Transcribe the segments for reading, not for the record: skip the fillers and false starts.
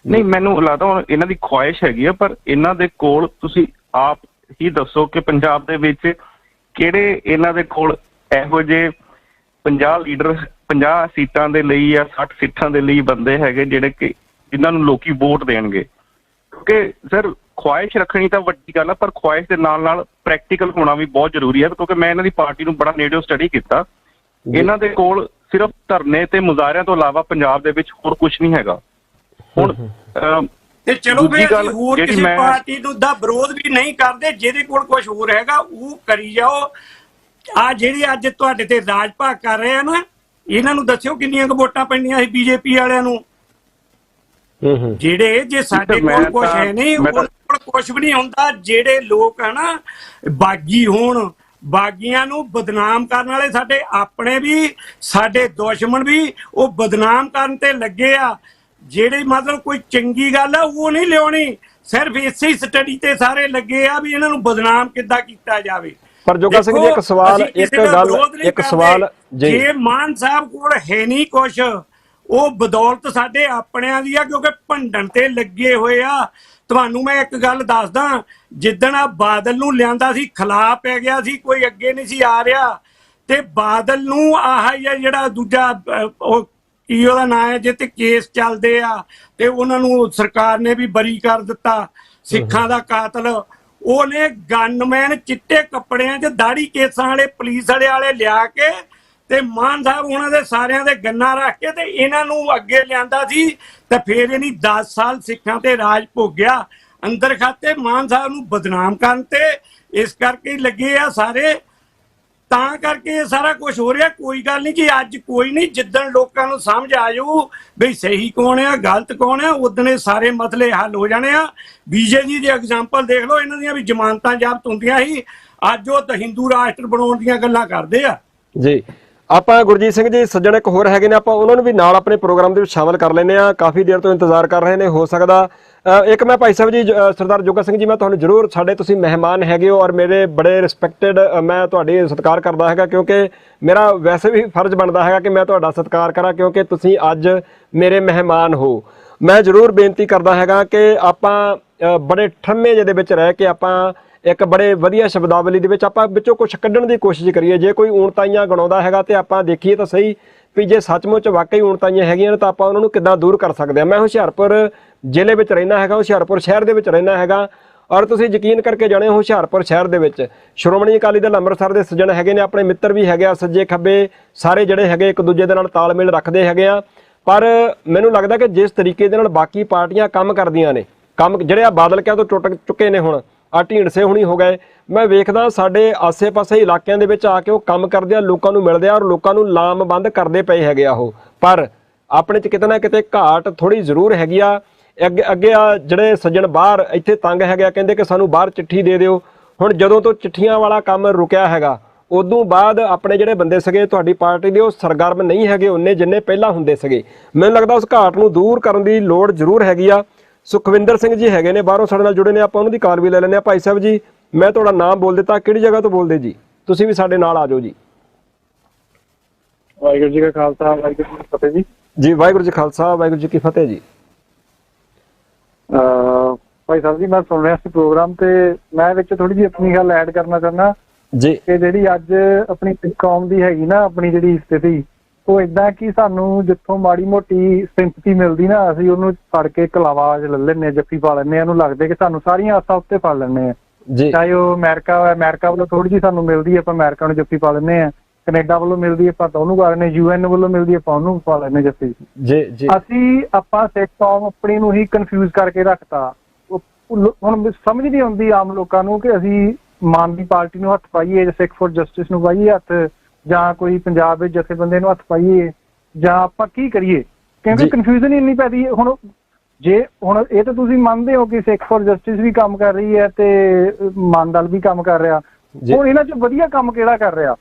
ਨਹੀਂ, ਮੈਨੂੰ ਲੱਗਦਾ ਹੁਣ ਇਹਨਾਂ ਦੀ ਖੁਆਇਸ਼ ਹੈਗੀ ਆ, ਪਰ ਇਹਨਾਂ ਦੇ ਕੋਲ ਤੁਸੀਂ ਆਪ ਹੀ ਦੱਸੋ ਕਿ ਪੰਜਾਬ ਦੇ ਵਿੱਚ ਕਿਹੜੇ ਇਹਨਾਂ ਦੇ ਕੋਲ ਇਹੋ ਜਿਹੇ 50 ਲੀਡਰ 50 ਸੀਟਾਂ ਦੇ ਲਈ ਜਾਂ 60 ਸੀਟਾਂ ਦੇ ਲਈ ਬੰਦੇ ਹੈਗੇ ਜਿਹੜੇ ਕਿ ਜਿਨ੍ਹਾਂ ਨੂੰ ਲੋਕੀ ਵੋਟ ਦੇਣਗੇ। ਕਿਉਂਕਿ ਸਰ ਖੁਆਇਸ਼ ਰੱਖਣੀ ਤਾਂ ਵੱਡੀ ਗੱਲ ਆ, ਪਰ ਖੁਆਇਸ਼ ਦੇ ਨਾਲ ਨਾਲ ਪ੍ਰੈਕਟੀਕਲ ਹੋਣਾ ਵੀ ਬਹੁਤ ਜ਼ਰੂਰੀ ਹੈ। ਕਿਉਂਕਿ ਮੈਂ ਇਹਨਾਂ ਦੀ ਪਾਰਟੀ ਨੂੰ ਬੜਾ ਨੇੜਿਓਂ ਸਟੱਡੀ ਕੀਤਾ। ਇਹਨਾਂ ਦੇ ਕੋਲ ਸਿਰਫ ਧਰਨੇ ਤੇ ਮੁਜ਼ਾਹਰਿਆਂ ਤੋਂ ਇਲਾਵਾ ਪੰਜਾਬ ਦੇ ਵਿੱਚ ਹੋਰ ਕੁਝ ਨਹੀਂ ਹੈਗਾ। ਹੁਣ ਤੇ ਚਲੋ ਫਿਰ ਅਸੀਂ ਹੋਰ ਕਿਸੇ ਪਾਰਟੀ ਨੂੰ ਦਾ ਵਿਰੋਧ ਵੀ ਨਹੀਂ ਕਰਦੇ, ਜਿਹਦੇ ਕੋਲ ਕੁਝ ਹੋਰ ਹੈਗਾ ਉਹ ਕਰੀ ਜਾਓ। ਆ ਜਿਹੜੀ ਅੱਜ ਤੁਹਾਡੇ ਤੇ ਰਾਜ ਭਾਗ ਕਰ ਰਹੇ ਆ ਨਾ, ਇਹਨਾਂ ਨੂੰ ਦੱਸਿਓ ਕਿੰਨੀਆਂ ਕੁ ਵੋਟਾਂ ਪੈਣੀਆਂ ਸੀ ਬੀਜੇਪੀ ਵਾਲਿਆਂ ਨੂੰ। ਜਿਹੜੇ ਜੇ ਸਾਡੇ ਕੋਲ ਕੁਝ ਹੈ ਨਹੀਂ, ਉਹਨਾਂ ਕੋਲ ਕੁਝ ਵੀ ਨਹੀਂ ਹੁੰਦਾ। ਜਿਹੜੇ ਲੋਕ ਹੈ ਨਾ ਬਾਗੀ ਹੋਣ, ਬਾਗੀਆਂ ਨੂੰ ਬਦਨਾਮ ਕਰਨ ਵਾਲੇ ਸਾਡੇ ਆਪਣੇ ਵੀ ਸਾਡੇ ਦੁਸ਼ਮਣ ਵੀ ਉਹ ਬਦਨਾਮ ਕਰਨ ਤੇ ਲੱਗੇ ਆ। ਜਿਹੜੀ ਮਤਲਬ ਕੋਈ ਚੰਗੀ ਗੱਲ ਆ ਉਹ ਨਹੀਂ ਲਿਆਉਣੀ, ਸਿਰਫ ਇਸੇ ਸਟੱਡੀ ਤੇ ਸਾਰੇ ਲੱਗੇ ਆ ਵੀ ਇਹਨਾਂ ਨੂੰ ਬਦਨਾਮ ਕਿੱਦਾਂ ਕੀਤਾ ਜਾਵੇ। ਪਰ ਜੋਗਾ ਸਿੰਘ ਜੀ ਇੱਕ ਸਵਾਲ ਜੇ ਮਾਨ ਸਾਹਿਬ ਕੋਲ ਹੈ ਨਹੀਂ ਕੁਛ, ਉਹ ਬਦੌਲਤ ਸਾਡੇ ਆਪਣਿਆਂ ਦੀ ਆ, ਕਿਉਂਕਿ ਭੰਡਣ ਤੇ ਲੱਗੇ ਹੋਏ ਆ। ਤੁਹਾਨੂੰ ਮੈਂ ਇੱਕ ਗੱਲ ਦੱਸਦਾ, ਜਿੱਦਣ ਆ ਬਾਦਲ ਨੂੰ ਲਿਆਂਦਾ ਸੀ ਖਿਲਾਫ ਪੈ ਗਿਆ ਸੀ, ਕੋਈ ਅੱਗੇ ਨਹੀਂ ਸੀ ਆ ਰਿਹਾ, ਤੇ ਬਾਦਲ ਨੂੰ ਆਹ ਹੀ ਆ ਜਿਹੜਾ ਦੂਜਾ ਉਹ ਕੀ ਉਹਦਾ ਨਾਂ ਹੈ ਜਿੱਤੇ ਕੇਸ ਚੱਲਦੇ ਆ, ਤੇ ਉਹਨਾਂ ਨੂੰ ਸਰਕਾਰ ਨੇ ਵੀ ਬਰੀ ਕਰ ਦਿੱਤਾ, ਸਿੱਖਾਂ ਦਾ ਕਾਤਲ। ਉਹਨੇ ਗਨਮੈਨ ਚਿੱਟੇ ਕੱਪੜਿਆਂ 'ਚ ਦਾੜੀ ਕੇਸਾਂ ਵਾਲੇ ਪੁਲਿਸ ਵਾਲੇ ਲਿਆ ਕੇ ਤੇ ਮਾਨ ਸਾਹਿਬ ਉਹਨਾਂ ਦੇ ਸਾਰਿਆਂ ਦੇ ਗੰਨਾ ਰੱਖ ਕੇ ਤੇ ਇਹਨਾਂ ਨੂੰ ਅੱਗੇ ਲਿਆਂਦਾ ਸੀ। ਤੇ ਫਿਰ ਇਹਨੀ 10 ਸਾਲ ਸਿੱਖਾਂ ਤੇ ਰਾਜ ਭੋਗਿਆ ਅੰਦਰ ਖਾਤੇ ਮਾਨ ਸਾਹਿਬ ਨੂੰ ਬਦਨਾਮ ਕਰਨ ਤੇ। ਇਸ ਕਰਕੇ ਲੱਗੇ ਆ ਸਾਰੇ, ਤਾਂ ਕਰਕੇ ਇਹ ਸਾਰਾ ਕੁਝ ਹੋ ਰਿਹਾ। ਕੋਈ ਗੱਲ ਨਹੀਂ ਕਿ ਅੱਜ ਕੋਈ ਨਹੀਂ, ਜਿੱਦਣ ਲੋਕਾਂ ਨੂੰ ਸਮਝ ਆ ਜਾਊ ਬਈ ਸਹੀ ਕੌਣ ਆ ਗਲਤ ਕੌਣ ਆ, ਉਦਣ ਇਹ ਸਾਰੇ ਮਸਲੇ ਹੱਲ ਹੋ ਜਾਣੇ ਆ। ਬੀਜੇਪੀ ਦੀ ਐਗਜ਼ਾਮਪਲ ਦੇਖ ਲਓ, ਇਹਨਾਂ ਦੀਆਂ ਵੀ ਜ਼ਮਾਨਤਾਂ ਜ਼ਬਤ ਹੁੰਦੀਆਂ ਸੀ, ਅੱਜ ਉਹ ਤਾਂ ਹਿੰਦੂ ਰਾਸ਼ਟਰ ਬਣਾਉਣ ਦੀਆਂ ਗੱਲਾਂ ਕਰਦੇ ਆ ਜੀ। ਆਪਾਂ ਗੁਰਜੀਤ ਸਿੰਘ ਜੀ ਸੱਜਣ ਇੱਕ ਹੋਰ ਹੈਗੇ ਨੇ, ਆਪਾਂ ਉਹਨਾਂ ਨੂੰ ਵੀ ਨਾਲ ਆਪਣੇ ਪ੍ਰੋਗਰਾਮ ਦੇ ਵਿੱਚ ਸ਼ਾਮਲ ਕਰ ਲੈਂਦੇ ਆ। ਕਾਫੀ ਦੇਰ ਤੋਂ ਇੰਤਜ਼ਾਰ ਕਰ ਰਹੇ ਨੇ, ਹੋ ਸਕਦਾ ਇੱਕ ਮੈਂ ਭਾਈ ਸਾਹਿਬ ਜੀ ਸਰਦਾਰ ਜੋਗਾ ਸਿੰਘ ਜੀ, ਮੈਂ ਤੁਹਾਨੂੰ ਜ਼ਰੂਰ, ਸਾਡੇ ਤੁਸੀਂ ਮਹਿਮਾਨ ਹੈਗੇ ਹੋ ਔਰ ਮੇਰੇ ਬੜੇ ਰਿਸਪੈਕਟਡ, ਮੈਂ ਤੁਹਾਡੀ ਸਤਿਕਾਰ ਕਰਦਾ ਹੈਗਾ, ਕਿਉਂਕਿ ਮੇਰਾ ਵੈਸੇ ਵੀ ਫਰਜ਼ ਬਣਦਾ ਹੈਗਾ ਕਿ ਮੈਂ ਤੁਹਾਡਾ ਸਤਿਕਾਰ ਕਰਾਂ, ਕਿਉਂਕਿ ਤੁਸੀਂ ਅੱਜ ਮੇਰੇ ਮਹਿਮਾਨ ਹੋ। ਮੈਂ ਜ਼ਰੂਰ ਬੇਨਤੀ ਕਰਦਾ ਹੈਗਾ ਕਿ ਆਪਾਂ ਬੜੇ ਠੰਮੇ ਜਿਹੇ ਦੇ ਵਿੱਚ ਰਹਿ ਕੇ ਆਪਾਂ ਇੱਕ ਬੜੇ ਵਧੀਆ ਸ਼ਬਦਾਵਲੀ ਦੇ ਵਿੱਚ ਆਪਾਂ ਵਿੱਚੋਂ ਕੁਛ ਕੱਢਣ ਦੀ ਕੋਸ਼ਿਸ਼ ਕਰੀਏ। ਜੇ ਕੋਈ ਊਣਤਾਈਆਂ ਗਣਾਉਂਦਾ ਹੈਗਾ ਤੇ ਆਪਾਂ ਦੇਖੀਏ ਤਾਂ ਸਹੀ ਵੀ ਜੇ ਸੱਚਮੁੱਚ ਵਾਕਈ ਊਣਤਾਈਆਂ ਹੈਗੀਆਂ ਨੇ ਤਾਂ ਆਪਾਂ ਉਹਨਾਂ ਨੂੰ ਕਿੱਦਾਂ ਦੂਰ ਕਰ ਸਕਦੇ ਹਾਂ। ਮੈਂ ਹੁਸ਼ਿਆਰਪੁਰ ਜ਼ਿਲ੍ਹੇ ਵਿੱਚ ਰਹਿਣਾ ਹੈਗਾ, ਹੁਸ਼ਿਆਰਪੁਰ ਸ਼ਹਿਰ ਦੇ ਵਿੱਚ ਰਹਿਣਾ ਹੈਗਾ, ਔਰ ਤੁਸੀਂ ਯਕੀਨ ਕਰਕੇ ਜਾਣੇ ਹੋ ਹੁਸ਼ਿਆਰਪੁਰ ਸ਼ਹਿਰ ਦੇ ਵਿੱਚ ਸ਼੍ਰੋਮਣੀ ਅਕਾਲੀ ਦਲ ਅੰਮ੍ਰਿਤਸਰ ਦੇ ਸੱਜਣ ਹੈਗੇ ਨੇ, ਆਪਣੇ ਮਿੱਤਰ ਵੀ ਹੈਗੇ ਆ, ਸੱਜੇ ਖੱਬੇ ਸਾਰੇ ਜਿਹੜੇ ਹੈਗੇ ਇੱਕ ਦੂਜੇ ਦੇ ਨਾਲ ਤਾਲਮੇਲ ਰੱਖਦੇ ਹੈਗੇ ਆ। ਪਰ ਮੈਨੂੰ ਲੱਗਦਾ ਕਿ ਜਿਸ ਤਰੀਕੇ ਦੇ ਨਾਲ ਬਾਕੀ ਪਾਰਟੀਆਂ ਕੰਮ ਕਰਦੀਆਂ ਨੇ, ਕੰਮ ਜਿਹੜੇ ਆ ਬਾਦਲ ਕਿਆਂ ਤੋਂ ਟੁੱਟ ਚੁੱਕੇ ਨੇ, ਹੁਣ ਆ ਢੀਂਡਸੇ ਹੁਣੀ ਹੋ ਗਏ, ਮੈਂ ਵੇਖਦਾ ਸਾਡੇ ਆਸੇ-ਪਾਸੇ ਇਲਾਕਿਆਂ ਦੇ ਵਿੱਚ ਆ ਕੇ ਉਹ ਕੰਮ ਕਰਦੇ ਆ, ਲੋਕਾਂ ਨੂੰ ਮਿਲਦੇ ਆ ਔਰ ਲੋਕਾਂ ਨੂੰ ਲਾਮਬੰਦ ਕਰਦੇ ਪਏ ਹੈਗੇ ਆ ਉਹ। ਪਰ ਆਪਣੇ 'ਚ ਕਿਤੇ ਨਾ ਕਿਤੇ ਘਾਟ ਥੋੜ੍ਹੀ ਜ਼ਰੂਰ ਹੈਗੀ ਆ। ਅੱਗੇ ਆ ਜਿਹੜੇ ਸੱਜਣ ਬਾਹਰ ਇੱਥੇ ਤੰਗ ਹੈਗੇ ਆ, ਕਹਿੰਦੇ ਕਿ ਸਾਨੂੰ ਬਾਹਰ ਚਿੱਠੀ ਦੇ ਦਿਓ। ਹੁਣ ਜਦੋਂ ਤੋਂ ਚਿੱਠੀਆਂ ਵਾਲਾ ਕੰਮ ਰੁਕਿਆ ਹੈਗਾ, ਉਦੋਂ ਬਾਅਦ ਆਪਣੇ ਜਿਹੜੇ ਬੰਦੇ ਸੀਗੇ ਤੁਹਾਡੀ ਪਾਰਟੀ ਦੇ, ਉਹ ਸਰਗਰਮ ਨਹੀਂ ਹੈਗੇ ਉਹਨੇ ਜਿੰਨੇ ਪਹਿਲਾਂ ਹੁੰਦੇ ਸੀਗੇ। ਮੈਨੂੰ ਲੱਗਦਾ ਉਸ ਘਾਟ ਨੂੰ ਦੂਰ ਕਰਨ ਦੀ ਲੋੜ ਜ਼ਰੂਰ ਹੈਗੀ ਆ। ਸੁਖਵਿੰਦਰ ਸਿੰਘ ਜੀ ਹੈਗੇ ਨੇ ਬਾਹਰੋਂ ਸਾਡੇ ਨਾਲ ਜੁੜੇ ਨੇ, ਆਪਾਂ ਉਹਨਾਂ ਦੀ ਕਾਲ ਵੀ ਲੈ ਲੈਂਦੇ ਹਾਂ। ਭਾਈ ਸਾਹਿਬ ਜੀ, ਮੈਂ ਤੁਹਾਡਾ ਨਾਮ ਬੋਲ ਦਿੱਤਾ, ਕਿਹੜੀ ਜਗ੍ਹਾ ਤੋਂ ਬੋਲਦੇ ਜੀ? ਤੁਸੀਂ ਵੀ ਸਾਡੇ ਨਾਲ ਆ ਜਾਓ ਜੀ। ਵਾਹਿਗੁਰੂ ਜੀ ਕਾ ਖਾਲਸਾ, ਵਾਹਿਗੁਰੂ ਜੀ ਕੀ ਫਤਿਹ ਜੀ। ਜੀ ਵਾਹਿਗੁਰੂ ਜੀ ਖਾਲਸਾ, ਵਾਹਿਗੁਰੂ ਜੀ ਕੀ ਫਤਿਹ ਜੀ। ਭਾਈ ਸਾਹਿਬ ਜੀ, ਮੈਂ ਸੁਣ ਰਿਹਾ ਸੀ ਪ੍ਰੋਗਰਾਮ ਤੇ ਮੈਂ ਵਿੱਚ ਥੋੜੀ ਜਿਹੀ ਆਪਣੀ ਗੱਲ ਐਡ ਕਰਨਾ ਚਾਹੁੰਦਾ ਜੀ ਕਿ ਜਿਹੜੀ ਅੱਜ ਆਪਣੀ ਕੌਮ ਦੀ ਹੈਗੀ ਨਾ ਆਪਣੀ ਜਿਹੜੀ ਸਥਿਤੀ, ਉਹ ਏਦਾਂ ਕਿ ਸਾਨੂੰ ਜਿੱਥੋਂ ਮਾੜੀ ਮੋਟੀ ਸਿੰਪਥੀ ਮਿਲਦੀ ਨਾ, ਅਸੀਂ ਉਹਨੂੰ ਫੜ ਕੇ ਕਲਾਵਾਜ਼ ਲੈ ਲੈਂਦੇ ਹਾਂ, ਜੱਫੀ ਪਾ ਲੈਂਦੇ ਹਾਂ। ਉਹਨੂੰ ਲੱਗਦਾ ਕਿ ਸਾਨੂੰ ਸਾਰੀਆਂ ਆਸਾਂ ਉੱਤੇ ਫੜ ਲੈਂਦੇ ਆ। ਚਾਹੇ ਉਹ ਅਮਰੀਕਾ ਵੱਲੋਂ ਥੋੜੀ ਜਿਹੀ ਸਾਨੂੰ ਮਿਲਦੀ ਹੈ, ਆਪਾਂ ਅਮਰੀਕਾ ਨੂੰ ਜੱਫੀ ਪਾ ਲੈਂਦੇ ਹਾਂ। ਕੈਨੇਡਾ ਵੱਲੋਂ ਮਿਲਦੀ ਆਪਾਂ ਤਾਂ ਉਹਨੂੰ ਕਰ ਲੈਂਦੇ, UN ਵੱਲੋਂ ਮਿਲਦੀ ਆਪਾਂ ਉਹਨੂੰ ਪਾ ਲੈਂਦੇ ਜੱਫੀ। ਅਸੀਂ ਆਪਾਂ ਸਿੱਖ ਕੌਮ ਆਪਣੀ ਨੂੰ ਹੀ ਕਨਫਿਊਜ਼ ਕਰਕੇ ਰੱਖਤਾ। ਹੁਣ ਸਮਝ ਨਹੀਂ ਆਉਂਦੀ ਆਮ ਲੋਕਾਂ ਨੂੰ ਕਿ ਅਸੀਂ ਮਾਨ ਦੀ ਪਾਰਟੀ ਨੂੰ ਹੱਥ ਪਾਈਏ, ਸਿੱਖ ਫੋਰ ਜਸਟਿਸ ਨੂੰ ਪਾਈਏ ਹੱਥ, ਜਾਂ ਕੋਈ ਪੰਜਾਬ ਵਿੱਚ ਜਥੇਬੰਦੀ ਨੂੰ ਹੱਥ ਪਾਈਏ, ਜਾਂ ਆਪਾਂ ਕੀ ਕਰੀਏ, ਕਿਉਂਕਿ ਕਨਫਿਊਜ਼ਨ ਹੀ ਇੰਨੀ ਪੈਦੀ ਹੈ। ਹੁਣ ਇਹ ਤਾਂ ਤੁਸੀਂ ਮੰਨਦੇ ਹੋ ਕਿ ਸਿੱਖ ਫੋਰ ਜਸਟਿਸ ਵੀ ਕੰਮ ਕਰ ਰਹੀ ਹੈ ਤੇ ਮਾਨ ਦਲ ਵੀ ਕੰਮ ਕਰ ਰਿਹਾ, ਹੁਣ ਇਹਨਾਂ 'ਚ ਵਧੀਆ ਕੰਮ ਕਿਹੜਾ ਕਰ ਰਿਹਾ,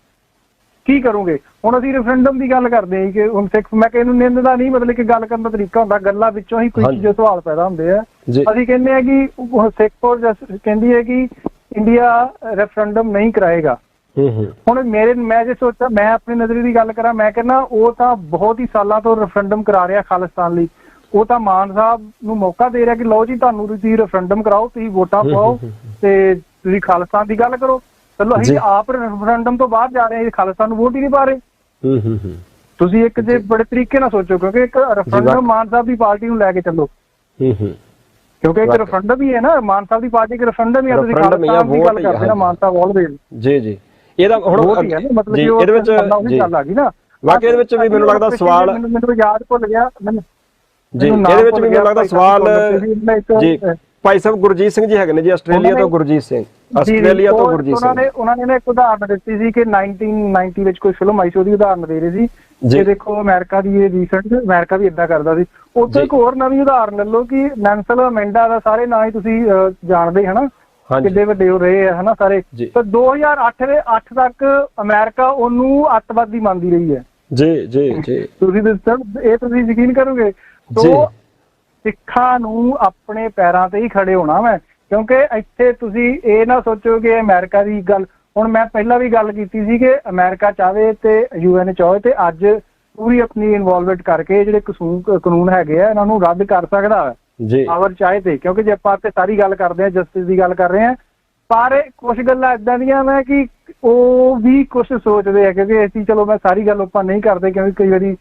ਕੀ ਕਰੋਗੇ? ਹੁਣ ਅਸੀਂ ਰੈਫਰੈਂਡਮ ਦੀ ਗੱਲ ਕਰਦੇ ਹਾਂ ਕਿ ਹੁਣ ਸਿੱਖ, ਮੈਂ ਕਿਸੇ ਨੂੰ ਨਿੰਦਦਾ ਨਹੀਂ, ਮਤਲਬ ਕਿ ਗੱਲ ਕਰਨ ਦਾ ਤਰੀਕਾ ਹੁੰਦਾ, ਗੱਲਾਂ ਵਿੱਚੋਂ ਹੀ ਕੋਈ ਚੀਜ਼ ਸਵਾਲ ਪੈਦਾ ਹੁੰਦੇ ਆ। ਅਸੀਂ ਕਹਿੰਦੇ ਆ ਕਿ ਸਿੱਖ ਫੋਰ ਜਸਟਿਸ ਕਹਿੰਦੀ ਹੈ ਕਿ ਇੰਡੀਆ ਰੈਫਰੈਂਡਮ ਨਹੀਂ ਕਰਾਏਗਾ। ਹੁਣ ਮੈਂ ਜੇ ਸੋਚਾਂ, ਮੈਂ ਆਪਣੀ ਨਜ਼ਰੀਏ ਦੀ ਗੱਲ ਕਰਾਂ, ਮੈਂ ਕਹਿੰਦਾ ਉਹ ਤਾਂ ਬਹੁਤ ਹੀ ਸਾਲਾਂ ਤੋਂ ਰੈਫਰੈਂਡਮ ਕਰਾ ਰਿਹਾ ਖਾਲਿਸਤਾਨ ਲਈ। ਉਹ ਤਾਂ ਮਾਨ ਸਾਹਿਬ ਨੂੰ ਮੌਕਾ ਦੇ ਰਿਹਾ ਕਿ ਲਓ ਜੀ ਤੁਹਾਨੂੰ ਤੁਸੀਂ ਰੈਫਰੈਂਡਮ ਕਰਾਓ, ਤੁਸੀਂ ਵੋਟਾਂ ਪਾਓ ਤੇ ਤੁਸੀਂ ਖਾਲਿਸਤਾਨ ਦੀ ਗੱਲ ਕਰੋ। ਚਲੋ ਅਸੀਂ ਆਪ ਰੈਫਰੈਂਡਮ ਤੋਂ ਬਾਹਰ ਜਾ ਰਹੇ ਹਾਂ, ਖਾਲਿਸਤਾਨ ਨੂੰ ਵੋਟ ਹੀ ਨਹੀਂ ਪਾ ਰਹੇ। ਤੁਸੀਂ ਇੱਕ ਜੇ ਬੜੇ ਤਰੀਕੇ ਨਾਲ ਸੋਚੋ, ਕਿਉਂਕਿ ਇੱਕ ਰੈਫਰੈਂਡਮ ਮਾਨ ਸਾਹਿਬ ਦੀ ਪਾਰਟੀ ਨੂੰ ਲੈ ਕੇ ਚੱਲੋ, ਕਿਉਂਕਿ ਇੱਕ ਰੈਫਰੈਂਡਮ ਹੀ ਹੈ ਨਾ, ਮਾਨ ਸਾਹਿਬ ਦੀ ਪਾਰਟੀ ਇੱਕ ਰੈਫਰੈਂਡਮ ਹੀ ਹੈ। ਤੁਸੀਂ ਖਾਲਿਸਤਾਨ ਦੀ ਗੱਲ ਕਰਦੇ ਨਾ ਮਾਨ ਸਾਹਿਬ ਆਲਵੇਜ਼ ਜੀ ਇਹਦਾ ਹੁਣ ਮਤਲਬ ਕਿ ਇਹਦੇ ਵਿੱਚ ਗੱਲ ਆ ਗਈ ਨਾ। ਵਾਕਈ ਇਹਦੇ ਵਿੱਚ ਵੀ ਮੈਨੂੰ ਲੱਗਦਾ ਸਵਾਲ ਮੈਨੂੰ ਯਾਦ ਭੁੱਲ ਗਿਆ ਜੀ, ਇਹਦੇ ਵਿੱਚ ਵੀ ਮੈਨੂੰ ਲੱਗਦਾ ਸਵਾਲ ਜੀ ਭਾਈ ਸਾਹਿਬ ਗੁਰਜੀਤ ਸਿੰਘ ਜੀ ਹੈਗੇ ਨੇ ਜੀ, ਆਸਟ੍ਰੇਲੀਆ ਤੋਂ ਗੁਰਜੀਤ ਸਿੰਘ, ਆਸਟ੍ਰੇਲੀਆ ਤੋਂ ਗੁਰਜੀਤ ਸਿੰਘ। ਉਹਨਾਂ ਨੇ ਇੱਕ ਉਦਾਹਰਨ ਦਿੱਤੀ ਸੀ ਕਿ 1990 ਵਿੱਚ ਕੋਈ ਫਿਲਮ ਆਈ ਸੀ, ਉਹਦੀ ਉਦਾਹਰਨ ਦੇ ਰਹੇ ਸੀ ਕਿ ਦੇਖੋ ਅਮਰੀਕਾ ਦੀ ਇਹ ਰੀਸੈਂਟ ਅਮਰੀਕਾ ਵੀ ਏਦਾਂ ਕਰਦਾ ਸੀ। ਉੱਥੇ ਇੱਕ ਹੋਰ ਨਵੀਂ ਉਦਾਹਰਨ ਲੈ ਲਓ ਕਿ ਨੈਲਸਨ ਮੰਡੇਲਾ ਦਾ ਸਾਰੇ ਨਾਂ ਹੀ ਤੁਸੀਂ ਜਾਣਦੇ ਹਨਾ, ਕਿੱਡੇ ਵੱਡੇ ਹੋ ਰਹੇ ਆ ਹਨਾ ਸਾਰੇ। ਤਾਂ 2008 ਤੱਕ ਅਮਰੀਕਾ ਉਹਨੂੰ ਅੱਤਵਾਦੀ ਮੰਨਦੀ ਰਹੀ ਹੈ ਜੀ ਜੀ ਜੀ। ਤੁਸੀਂ ਇਹ ਤੁਸੀਂ ਯਕੀਨ ਕਰੋਗੇ। ਤੋਂ ਸਿੱਖਾਂ ਨੂੰ ਆਪਣੇ ਪੈਰਾਂ ਤੇ ਹੀ ਖੜੇ ਹੋਣਾ ਮੈਂ, ਕਿਉਂਕਿ ਇੱਥੇ ਤੁਸੀਂ ਇਹ ਨਾ ਸੋਚੋ ਕਿ ਅਮਰੀਕਾ ਦੀ ਗੱਲ, ਹੁਣ ਮੈਂ ਪਹਿਲਾਂ ਵੀ ਗੱਲ ਕੀਤੀ ਸੀ ਕਿ ਅਮਰੀਕਾ ਚਾਹਵੇ ਤੇ UN ਚਾਹੇ ਤੇ ਅੱਜ ਪੂਰੀ ਆਪਣੀ ਇਨਵੋਲਵਮੈਂਟ ਕਰਕੇ ਜਿਹੜੇ ਕਾਨੂੰਨ ਹੈਗੇ ਆ ਇਹਨਾਂ ਨੂੰ ਰੱਦ ਕਰ ਸਕਦਾ ਹੈ ਪਾਵਰ ਚਾਹੇ ਤੇ, ਕਿਉਂਕਿ ਜੇ ਆਪਾਂ ਤੇ ਸਾਰੀ ਗੱਲ ਕਰਦੇ ਹਾਂ ਜਸਟਿਸ ਦੀ ਗੱਲ ਕਰ ਰਹੇ ਹਾਂ, ਪਰ ਕੁਛ ਗੱਲਾਂ ਏਦਾਂ ਦੀਆਂ ਮੈਂ ਕਿ ਉਹ ਵੀ ਕੁਛ ਸੋਚਦੇ ਆ, ਕਿਉਂਕਿ ਅਸੀਂ ਚਲੋ ਮੈਂ ਸਾਰੀ ਗੱਲ ਆਪਾਂ ਨਹੀਂ ਕਰਦੇ ਕਿਉਂਕਿ ਕਈ ਵਾਰੀ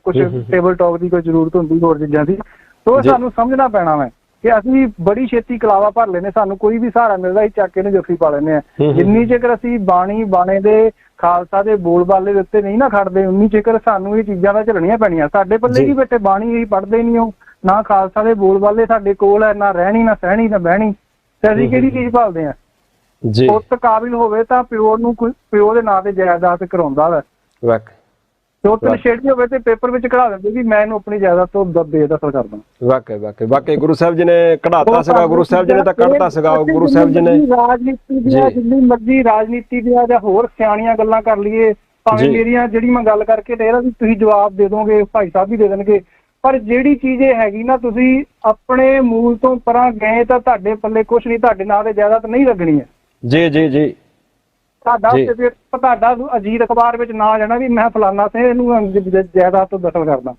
ਕੁਛ ਟੇਬਲ ਟਾਕ ਦੀ ਕੋਈ ਜ਼ਰੂਰਤ ਹੁੰਦੀ ਹੋਰ ਚੀਜ਼ਾਂ ਦੀ। ਤੋਂ ਸਾਨੂੰ ਸਮਝਣਾ ਪੈਣਾ ਵਾ ਕਿ ਅਸੀਂ ਬੜੀ ਛੇਤੀ ਕਲਾਵਾ ਭਰ ਲੈਨੇ, ਸਾਨੂੰ ਕੋਈ ਵੀ ਸਹਾਰਾ ਮਿਲਦਾ ਅਸੀਂ ਚੱਕ ਕੇ ਨੂੰ ਜੱਫੀ ਪਾ ਲੈਂਦੇ ਹਾਂ। ਜਿੰਨੀ ਚਿਰ ਅਸੀਂ ਬਾਣੇ ਦੇ ਖਾਲਸਾ ਦੇ ਬੋਲਬਾਲੇ ਦੇ ਉੱਤੇ ਨਹੀਂ ਨਾ ਖੜਦੇ, ਉਨੀ ਚਿਰ ਸਾਨੂੰ ਇਹ ਚੀਜ਼ਾਂ ਦਾ ਝੱਲਣੀਆਂ ਪੈਣੀਆਂ। ਸਾਡੇ ਪੱਲੇ ਕੀ ਬੈਠੇ ਬਾਣੀ ਹੀ ਪੜ੍ਹਦੇ ਨਹੀਂ, ਉਹ ਨਾ ਖਾਲਸਾ ਦੇ ਬੋਲਬਾਲੇ ਸਾਡੇ ਕੋਲ ਹੈ, ਨਾ ਰਹਿਣੀ ਨਾ ਸਹਿਣੀ ਨਾ ਬਹਿਣੀ, ਤੇ ਅਸੀਂ ਕਿਹੜੀ ਚੀਜ਼ ਭਾਲਦੇ ਹਾਂ? ਪੁੱਤ ਕਾਬਿਲ ਹੋਵੇ ਤਾਂ ਪਿਓ ਨੂੰ ਪਿਓ ਦੇ ਨਾਂ ਤੇ ਜਾਇਦਾਦ ਕਰਾਉਂਦਾ ਵਾ, ਤੇ ਉਹ ਨਸ਼ੇੜੀ ਹੋਵੇ ਤੇ ਪੇਪਰ ਵਿੱਚ ਕਢਾ ਦਿੰਦੇ ਵੀ ਮੈਂ ਇਹਨੂੰ ਆਪਣੀ ਜਾਇਦਾਦ ਤੋਂ ਬੇਦਖਲ ਕਰਦਾ। ਵਾਕਈ ਗੁਰੂ ਸਾਹਿਬ ਜੀ ਨੇ ਕਢਾਤਾ ਸੀਗਾ, ਗੁਰੂ ਸਾਹਿਬ ਜੀ ਨੇ ਤਾਂ ਕੱਢਤਾ ਸੀਗਾ, ਗੁਰੂ ਸਾਹਿਬ ਜੀ ਨੇ ਰਾਜਨੀਤੀ ਦੀਆਂ ਜਿੰਨੀ ਮਰਜ਼ੀ ਰਾਜਨੀਤੀ ਦੀਆਂ ਜਾਂ ਹੋਰ ਸਿਆਣੀਆਂ ਗੱਲਾਂ ਕਰ ਲਈਏ, ਭਾਵੇਂ ਮੇਰੀਆਂ ਜਿਹੜੀ ਮੈਂ ਗੱਲ ਕਰਕੇ ਤੇ ਇਹਦਾ ਵੀ ਤੁਸੀਂ ਜਵਾਬ ਦੇ ਦੋਗੇ, ਭਾਈ ਸਾਹਿਬ ਵੀ ਦੇ ਦੇਣਗੇ, ਪਰ ਜਿਹੜੀ ਚੀਜ਼ ਇਹ ਹੈਗੀ ਨਾ ਤੁਸੀਂ ਆਪਣੇ ਮੂਲ ਤੋਂ ਪਰਾਂ ਗਏ ਤਾਂ ਤੁਹਾਡੇ ਪੱਲੇ ਕੁਛ ਨਹੀਂ, ਤੁਹਾਡੇ ਨਾਂ ਤੇ ਜਾਇਦਾਦ ਨਹੀਂ ਲੱਗਣੀ ਹੈ। ਜੀ ਜੀ ਜੀ। ਤੁਹਾਡਾ ਅਜੀਤ ਅਖਬਾਰ ਵਿੱਚ ਨਾ ਜਾਣਾ ਵੀ ਮੈਂ ਫਲਾਨਾ ਸੇ ਇਹਨੂੰ ਜਾਇਦਾਦ ਤੋਂ ਦਖਲ ਕਰਦਾ।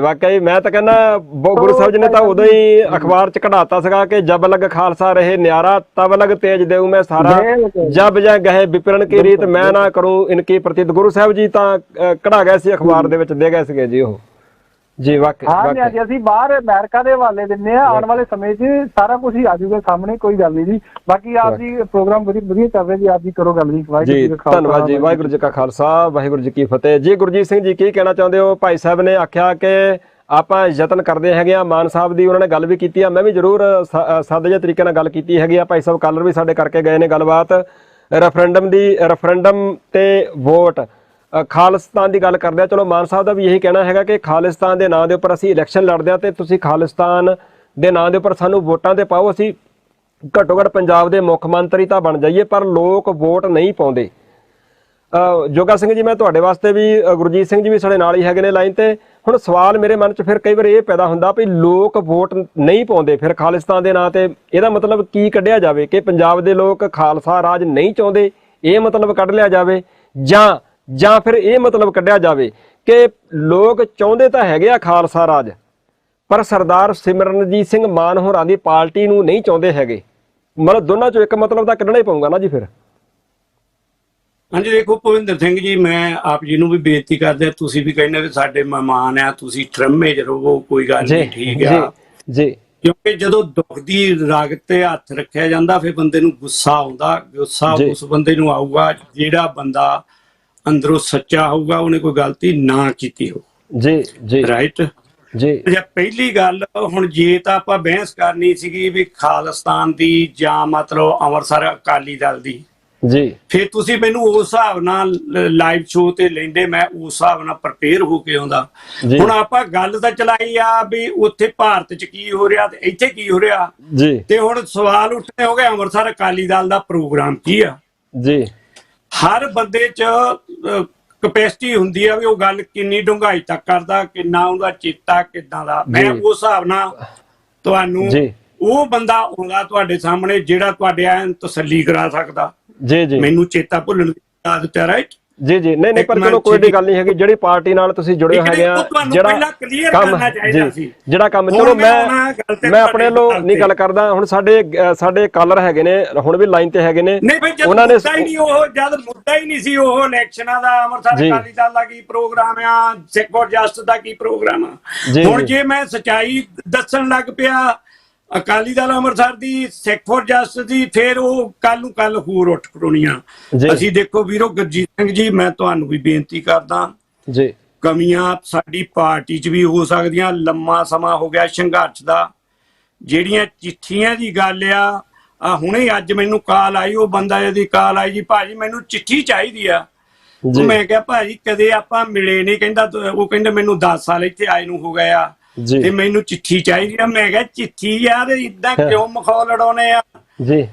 ਵਾਕਈ ਮੈਂ ਤਾਂ ਕਹਿੰਦਾ ਗੁਰੂ ਸਾਹਿਬ ਜੀ ਨੇ ਤਾਂ ਉਦੋਂ ਹੀ ਅਖਬਾਰ ਚ ਕਢਾਤਾ ਸੀਗਾ ਕਿ ਜਬ ਲਗ ਖਾਲਸਾ ਰਹੇ ਨਿਆਰਾ ਤਬ ਲਗ ਤੇਜ ਦੇਉ ਮੈਂ ਸਾਰਾ, ਜਬ ਜਾਂ ਗਏ ਵਿਪਰਨ ਕੀ ਰੀਤ ਮੈਂ ਨਾ ਕਰੂੰ ਇਨਕੀ ਪ੍ਰਤੀਤ। ਗੁਰੂ ਸਾਹਿਬ ਜੀ ਤਾਂ ਕਢਾ ਗਏ ਸੀ ਅਖਬਾਰ ਦੇ ਵਿੱਚ, ਦੇ ਗਏ ਸੀਗੇ ਜੀ ਉਹ ਜੀ। ਵਾਕਈ ਅਸੀਂ ਬਾਹਰ ਅਮਰੀਕਾ ਦੇ ਹਵਾਲੇ ਦਿੰਦੇ ਆ, ਆਉਣ ਵਾਲੇ ਸਮੇਂ 'ਚ ਸਾਰਾ ਕੁਝ ਹੀ ਆ ਜਾਊਗਾ ਸਾਹਮਣੇ, ਕੋਈ ਗੱਲ ਨਹੀਂ ਜੀ। ਬਾਕੀ ਆਪ ਜੀ ਪ੍ਰੋਗਰਾਮ ਵਧੀਆ ਚੱਲ ਰਿਹਾ ਜੀ, ਆਪ ਜੀ ਕਰੋ ਗੱਲ ਜੀ। ਧੰਨਵਾਦ ਜੀ। ਵਾਹਿਗੁਰੂ ਜੀ ਕਾ ਖਾਲਸਾ ਵਾਹਿਗੁਰੂ ਜੀ ਕੀ ਫਤਿਹ ਜੀ। ਗੁਰਜੀਤ ਸਿੰਘ ਜੀ ਕੀ ਕਹਿਣਾ ਚਾਹੁੰਦੇ ਹੋ? ਭਾਈ ਸਾਹਿਬ ਨੇ ਆਖਿਆ ਕਿ ਆਪਾਂ ਯਤਨ ਕਰਦੇ ਹੈਗੇ ਆ, ਮਾਨ ਸਾਹਿਬ ਦੀ ਉਹਨਾਂ ਨੇ ਗੱਲ ਵੀ ਕੀਤੀ ਆ, ਮੈਂ ਵੀ ਜ਼ਰੂਰ ਸਾਦੇ ਜਿਹੇ ਤਰੀਕੇ ਨਾਲ ਗੱਲ ਕੀਤੀ ਹੈਗੀ ਆ। ਭਾਈ ਸਾਹਿਬ ਕੱਲ੍ਹ ਵੀ ਸਾਡੇ ਕਰਕੇ ਗਏ ਨੇ ਗੱਲਬਾਤ ਰੈਫਰੈਂਡਮ ਤੇ ਵੋਟ ਖਾਲਿਸਤਾਨ ਦੀ ਗੱਲ ਕਰਦੇ ਆ। ਚਲੋ ਮਾਨ ਸਾਹਿਬ ਦਾ ਵੀ ਇਹੀ ਕਹਿਣਾ ਹੈਗਾ ਕਿ ਖਾਲਿਸਤਾਨ ਦੇ ਨਾਂ ਦੇ ਉੱਪਰ ਅਸੀਂ ਇਲੈਕਸ਼ਨ ਲੜਦੇ ਆ ਤੇ ਤੁਸੀਂ ਖਾਲਿਸਤਾਨ ਦੇ ਨਾਂ ਦੇ ਉੱਪਰ ਸਾਨੂੰ ਵੋਟਾਂ ਤੇ ਪਾਓ, ਅਸੀਂ ਘੱਟੋ ਘੱਟ ਪੰਜਾਬ ਦੇ ਮੁੱਖ ਮੰਤਰੀ ਤਾਂ ਬਣ ਜਾਈਏ, ਪਰ ਲੋਕ ਵੋਟ ਨਹੀਂ ਪਾਉਂਦੇ। ਜੋਗਾ ਸਿੰਘ ਜੀ, ਮੈਂ ਤੁਹਾਡੇ ਵਾਸਤੇ ਵੀ, ਗੁਰਜੀਤ ਸਿੰਘ ਜੀ ਵੀ ਸਾਡੇ ਨਾਲ ਹੀ ਹੈਗੇ ਨੇ ਲਾਈਨ ਤੇ। ਹੁਣ ਸਵਾਲ ਮੇਰੇ ਮਨ 'ਚ ਫਿਰ ਕਈ ਵਾਰ ਇਹ ਪੈਦਾ ਹੁੰਦਾ ਵੀ ਲੋਕ ਵੋਟ ਨਹੀਂ ਪਾਉਂਦੇ ਫਿਰ ਖਾਲਿਸਤਾਨ ਦੇ ਨਾਂ ਤੇ, ਇਹਦਾ ਮਤਲਬ ਕੀ ਕੱਢਿਆ ਜਾਵੇ? ਕਿ ਪੰਜਾਬ ਦੇ ਲੋਕ ਖਾਲਸਾ ਰਾਜ ਨਹੀਂ ਚਾਹੁੰਦੇ, ਇਹ ਮਤਲਬ ਕੱਢ ਲਿਆ ਜਾਵੇ, ਜਾਂ ਫਿਰ ਇਹ ਮਤਲਬ ਕੱਢਿਆ ਜਾਵੇ ਕਿ ਲੋਕ ਚਾਹੁੰਦੇ ਤਾਂ ਹੈਗੇ ਆ ਖਾਲਸਾ ਰਾਜ, ਪਰ ਸਰਦਾਰ ਸਿਮਰਨਜੀਤ ਸਿੰਘ ਮਾਨ ਹੋਰਾਂ ਦੀ ਪਾਰਟੀ ਨੂੰ ਨਹੀਂ ਚਾਹੁੰਦੇ ਹੈਗੇ। ਮਤਲਬ ਦੋਨਾਂ ਚੋਂ ਇੱਕ ਮਤਲਬ ਤਾਂ ਕੱਢਣਾ ਹੀ ਪਊਗਾ ਨਾ ਜੀ ਫਿਰ। ਹਾਂਜੀ ਦੇਖੋ ਭੁਪਿੰਦਰ ਸਿੰਘ ਜੀ, ਮੈਂ ਆਪ ਜੀ ਨੂੰ ਵੀ ਬੇਨਤੀ ਕਰਦੇ, ਤੁਸੀਂ ਵੀ ਕਹਿੰਦੇ ਵੀ ਸਾਡੇ ਮਹਿਮਾਨ ਆ, ਤੁਸੀਂ ਟਰਮੇ ਚ ਰਹੋ, ਕੋਈ ਗੱਲ ਨਹੀਂ, ਠੀਕ ਆ ਜੀ। ਕਿਉਂਕਿ ਜਦੋਂ ਦੁੱਖ ਦੀ ਰਾਗ ਤੇ ਹੱਥ ਰੱਖਿਆ ਜਾਂਦਾ ਫਿਰ ਬੰਦੇ ਨੂੰ ਗੁੱਸਾ ਆਉਂਦਾ। ਗੁੱਸਾ ਉਸ ਬੰਦੇ ਨੂੰ ਆਊਗਾ ਜਿਹੜਾ ਬੰਦਾ ਅੰਦਰੋਂ ਸੱਚਾ ਹੋਊਗਾ, ਉਹਨੇ ਕੋਈ ਗਲਤੀ ਨਾ ਕੀਤੀ ਹੋ। ਜੀ ਜੀ ਰਾਈਟ ਜੀ। ਪਹਿਲੀ ਗੱਲ, ਹੁਣ ਜੇ ਤਾਂ ਆਪਾਂ ਬਹਿਸ ਕਰਨੀ ਸੀਗੀ ਵੀ ਖਾਲਿਸਤਾਨ ਦੀ ਜਾਂ ਮਤਲਬ ਅੰਮ੍ਰਿਤਸਰ ਅਕਾਲੀ ਦਲ ਦੀ ਜੀ, ਫਿਰ ਤੁਸੀਂ ਮੈਨੂੰ ਉਸ ਹਿਸਾਬ ਨਾਲ ਲਾਈਵ ਸ਼ੋਅ ਤੇ ਲੈਂਦੇ, ਮੈਂ ਉਸ ਹਿਸਾਬ ਨਾਲ ਪ੍ਰਪੇਅਰ ਹੋ ਕੇ ਆਉਂਦਾ। ਹੁਣ ਆਪਾਂ ਗੱਲ ਤਾਂ ਚਲਾਈ ਆ ਵੀ ਉੱਥੇ ਭਾਰਤ ਚ ਕੀ ਹੋ ਰਿਹਾ ਤੇ ਇੱਥੇ ਕੀ ਹੋ ਰਿਹਾ ਜੀ, ਤੇ ਹੁਣ ਸਵਾਲ ਉੱਠਦੇ ਹੋ ਗਏ ਅੰਮ੍ਰਿਤਸਰ ਅਕਾਲੀ ਦਲ ਦਾ ਪ੍ਰੋਗਰਾਮ ਕੀ ਆ ਜੀ। ਹਰ ਬੰਦੇ ਚ ਕਪੈਸਿਟੀ ਹੁੰਦੀ ਆ ਵੀ ਉਹ ਗੱਲ ਕਿੰਨੀ ਡੂੰਘਾਈ ਤੱਕ ਕਰਦਾ, ਕਿੰਨਾ ਉਹਦਾ ਚੇਤਾ ਕਿੱਦਾਂ ਦਾ। ਮੈਂ ਉਸ ਹਿਸਾਬ ਨਾਲ ਤੁਹਾਨੂੰ ਉਹ ਬੰਦਾ ਆਉਂਦਾ ਤੁਹਾਡੇ ਸਾਹਮਣੇ ਜਿਹੜਾ ਤੁਹਾਡੇ ਐਨ ਤਸੱਲੀ ਕਰਾ ਸਕਦਾ। ਜੀ ਜੀ, ਮੈਨੂੰ ਚੇਤਾ ਭੁੱਲਣ ਦੀ ਆਦਤ ਹੈ, ਰਾਈਟ ਜੀ ਜੀ ਨਹੀਂ ਪਰ ਚਲੋ ਕੋਈ ਏਡੀ ਗੱਲ ਨਹੀਂ ਹੈਗੀ, ਜਿਹੜੀ ਪਾਰਟੀ ਨਾਲ ਤੁਸੀਂ ਜੁੜੇ ਹੈਗੇ ਆ, ਜਿਹੜਾ ਕੰਮ ਜੀ ਜਿਹੜਾ ਕੰਮ, ਚਲੋ ਮੈਂ ਆਪਣੇ ਵੱਲੋਂ ਨਹੀਂ ਗੱਲ ਕਰਦਾ। ਹੁਣ ਸਾਡੇ ਕਾਲਰ ਹੈਗੇ ਨੇ ਹੁਣ ਵੀ ਲਾਈਨ ਤੇ ਹੈਗੇ ਨੇ, ਉਹਨਾਂ ਨੇ ਉਹ ਜਦ ਮੁੱਦਾ ਹੀ ਨਹੀਂ ਸੀ ਉਹ ਇਲੈਕਸ਼ਨਾਂ ਦਾ, ਅੰਮ੍ਰਿਤਸਰ ਅਕਾਲੀ ਦਲ ਦਾ ਕੀ ਪ੍ਰੋਗਰਾਮ ਆ, ਸਿੱਖ for justice the Ki programme ਆ। ਹੁਣ ਜੇ ਮੈਂ ਸੱਚਾਈ ਦੱਸਣ ਲੱਗ ਪਿਆ ਅਕਾਲੀ ਦਲ ਅੰਮ੍ਰਿਤਸਰ ਦੀ, ਸਿੱਖ ਫੋਰ ਜਸਟਿਸ ਦੀ, ਫਿਰ ਉਹ ਕੱਲ ਨੂੰ ਕੱਲ ਹੋਰ ਉੱਠ ਖੜੋਣੀਆਂ। ਅਸੀਂ ਦੇਖੋ ਵੀਰੋ, ਗੁਰਜੀਤ ਸਿੰਘ ਜੀ ਮੈਂ ਤੁਹਾਨੂੰ ਵੀ ਬੇਨਤੀ ਕਰਦਾ ਜੀ, ਕਮੀਆਂ ਸਾਡੀ ਪਾਰਟੀ 'ਚ ਵੀ ਹੋ ਸਕਦੀਆਂ, ਲੰਮਾ ਸਮਾਂ ਹੋ ਗਿਆ ਸੰਘਰਸ਼ ਦਾ। ਜਿਹੜੀਆਂ ਚਿੱਠੀਆਂ ਦੀ ਗੱਲ ਆ ਹੁਣੇ ਅੱਜ ਮੈਨੂੰ ਕਾਲ ਆਈ, ਉਹ ਬੰਦਾ ਇਹਦੀ ਕਾਲ ਆਈ ਜੀ, ਭਾਜੀ ਮੈਨੂੰ ਚਿੱਠੀ ਚਾਹੀਦੀ ਆ। ਮੈਂ ਕਿਹਾ ਭਾਜੀ ਕਦੇ ਆਪਾਂ ਮਿਲੇ ਨਹੀਂ, ਕਹਿੰਦਾ ਉਹ ਕਹਿੰਦਾ ਮੈਨੂੰ 10 ਸਾਲ ਇੱਥੇ ਆਏ ਨੂੰ ਹੋ ਗਏ ਆ ਤੇ ਮੈਨੂੰ ਚਿੱਠੀ ਚਾਹੀਦੀ ਆ। ਮੈਂ ਕਿਹਾ ਚਿੱਠੀ ਯਾਰ ਇਦਾਂ ਕਿਉਂ ਮਖੌਲ ਲੜਾਉਣੇ ਆ ਜੀ।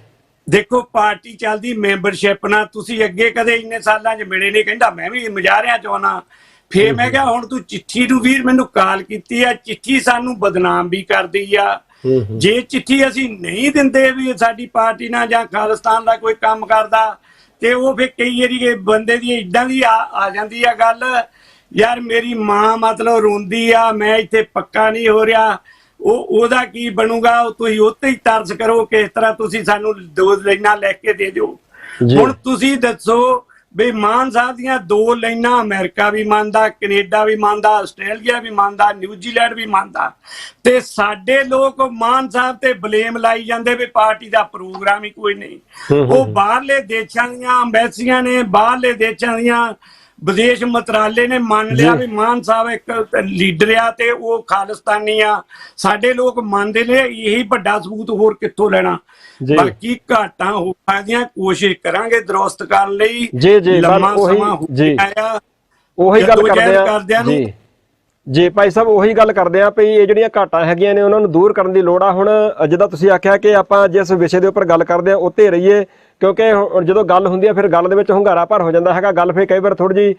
ਦੇਖੋ ਪਾਰਟੀ ਚੱਲਦੀ ਮੈਂਬਰਸ਼ਿਪ ਨਾਲ, ਤੁਸੀਂ ਅੱਗੇ ਕਦੇ ਇੰਨੇ ਸਾਲਾਂ 'ਚ ਮਿਲੇ ਨਹੀਂ, ਕਹਿੰਦਾ ਮੈਂ ਵੀ ਮੁਜ਼ਾਹਰਿਆਂ 'ਚ ਆਉਣਾ। ਫੇਰ ਮੈਂ ਕਿਹਾ ਹੁਣ ਤੂੰ ਚਿੱਠੀ ਨੂੰ ਵੀਰ ਮੈਨੂੰ ਕਾਲ ਕੀਤੀ ਆ, ਚਿੱਠੀ ਸਾਨੂੰ ਬਦਨਾਮ ਵੀ ਕਰਦੀ ਆ। ਜੇ ਚਿੱਠੀ ਅਸੀਂ ਨਹੀਂ ਦਿੰਦੇ ਵੀ ਸਾਡੀ ਪਾਰਟੀ ਨਾਲ ਜਾਂ ਖਾਲਿਸਤਾਨ ਦਾ ਕੋਈ ਕੰਮ ਕਰਦਾ, ਤੇ ਉਹ ਫਿਰ ਕਈ ਵਾਰੀ ਬੰਦੇ ਦੀ ਇਦਾਂ ਦੀ ਆ ਜਾਂਦੀ ਆ ਗੱਲ, ਯਾਰ ਮੇਰੀ ਮਾਂ ਮਤਲਬ ਰੋਂਦੀ ਆ, ਮੈਂ ਇੱਥੇ ਪੱਕਾ ਨਹੀਂ ਹੋ ਰਿਹਾ, ਉਹਦਾ ਕੀ ਬਣੂਗਾ, ਤੁਸੀਂ ਉੱਤੇ ਹੀ ਤਰਸ ਕਰੋ, ਕਿਸ ਤਰ੍ਹਾਂ ਤੁਸੀਂ ਸਾਨੂੰ 2 ਲਾਈਨਾਂ ਲਿਖ ਕੇ ਦੇ ਦਿਓ। ਹੁਣ ਤੁਸੀਂ ਦੱਸੋ ਵੀ ਮਾਨ ਸਾਹਿਬ ਦੀਆਂ 2 ਲਾਈਨਾਂ ਅਮਰੀਕਾ ਵੀ ਮੰਨਦਾ, ਕੈਨੇਡਾ ਵੀ ਮੰਨਦਾ, ਆਸਟ੍ਰੇਲੀਆ ਵੀ ਮੰਨਦਾ, ਨਿਊਜ਼ੀਲੈਂਡ ਵੀ ਮੰਨਦਾ, ਤੇ ਸਾਡੇ ਲੋਕ ਮਾਨ ਸਾਹਿਬ ਤੇ ਬਲੇਮ ਲਾਈ ਜਾਂਦੇ ਵੀ ਪਾਰਟੀ ਦਾ ਪ੍ਰੋਗਰਾਮ ਹੀ ਕੋਈ ਨਹੀਂ। ਉਹ ਬਾਹਰਲੇ ਦੇਸ਼ਾਂ ਦੀਆਂ ਅੰਬੈਸੀਆਂ ਨੇ, ਬਾਹਰਲੇ ਦੇਸ਼ਾਂ ਦੀਆਂ ਵਿਦੇਸ਼ ਮੰਤਰਾਲੇ ਨੇ ਮੰਨ ਲਿਆ ਵੀ ਮਾਨ ਸਾਹਿਬ ਇੱਕ ਲੀਡਰ ਆ ਤੇ ਉਹ ਖਾਲਿਸਤਾਨੀ ਆ। ਸਾਡੇ ਲੋਕ ਮੰਨਦੇ ਨੇ, ਇਹੀ ਵੱਡਾ ਸਬੂਤ ਹੋਰ ਕਿੱਥੋਂ ਲੈਣਾ। ਬਾਕੀ ਘਾਟਾਂ ਹੋ ਸਕਦੀਆਂ, ਕੋਸ਼ਿਸ਼ ਕਰਾਂਗੇ ਦਰੁਸਤ ਕਰਨ ਲਈ। ਲੰਮਾ ਸਮਾਂ ਹੋ ਗਿਆ, ਉਹੀ ਗੱਲ ਕਰਦੇ ਆ ਜੀ ਭਾਈ ਸਾਹਿਬ, ਉਹੀ ਗੱਲ ਕਰਦੇ ਆ ਵੀ ਇਹ ਜਿਹੜੀਆਂ ਘਾਟਾਂ ਹੈਗੀਆਂ ਨੇ ਉਹਨਾਂ ਨੂੰ ਦੂਰ ਕਰਨ ਦੀ ਲੋੜ ਆ। ਹੁਣ ਜਿੱਦਾਂ ਤੁਸੀਂ ਆਖਿਆ ਕਿ ਆਪਾਂ ਜਿਸ ਵਿਸ਼ੇ ਦੇ ਉੱਪਰ ਗੱਲ ਕਰਦੇ ਆ ਉੱਤੇ ਰਹੀਏ, ਕਿਉਂਕਿ ਜਦੋਂ ਗੱਲ ਹੁੰਦੀ ਆ ਫਿਰ ਗੱਲ ਦੇ ਵਿੱਚ ਹੁੰਗਾਰਾ ਭਰ ਹੋ ਜਾਂਦਾ ਹੈਗਾ। ਗੱਲ ਫਿਰ ਕਈ ਵਾਰ ਥੋੜੀ ਜਿਹੀ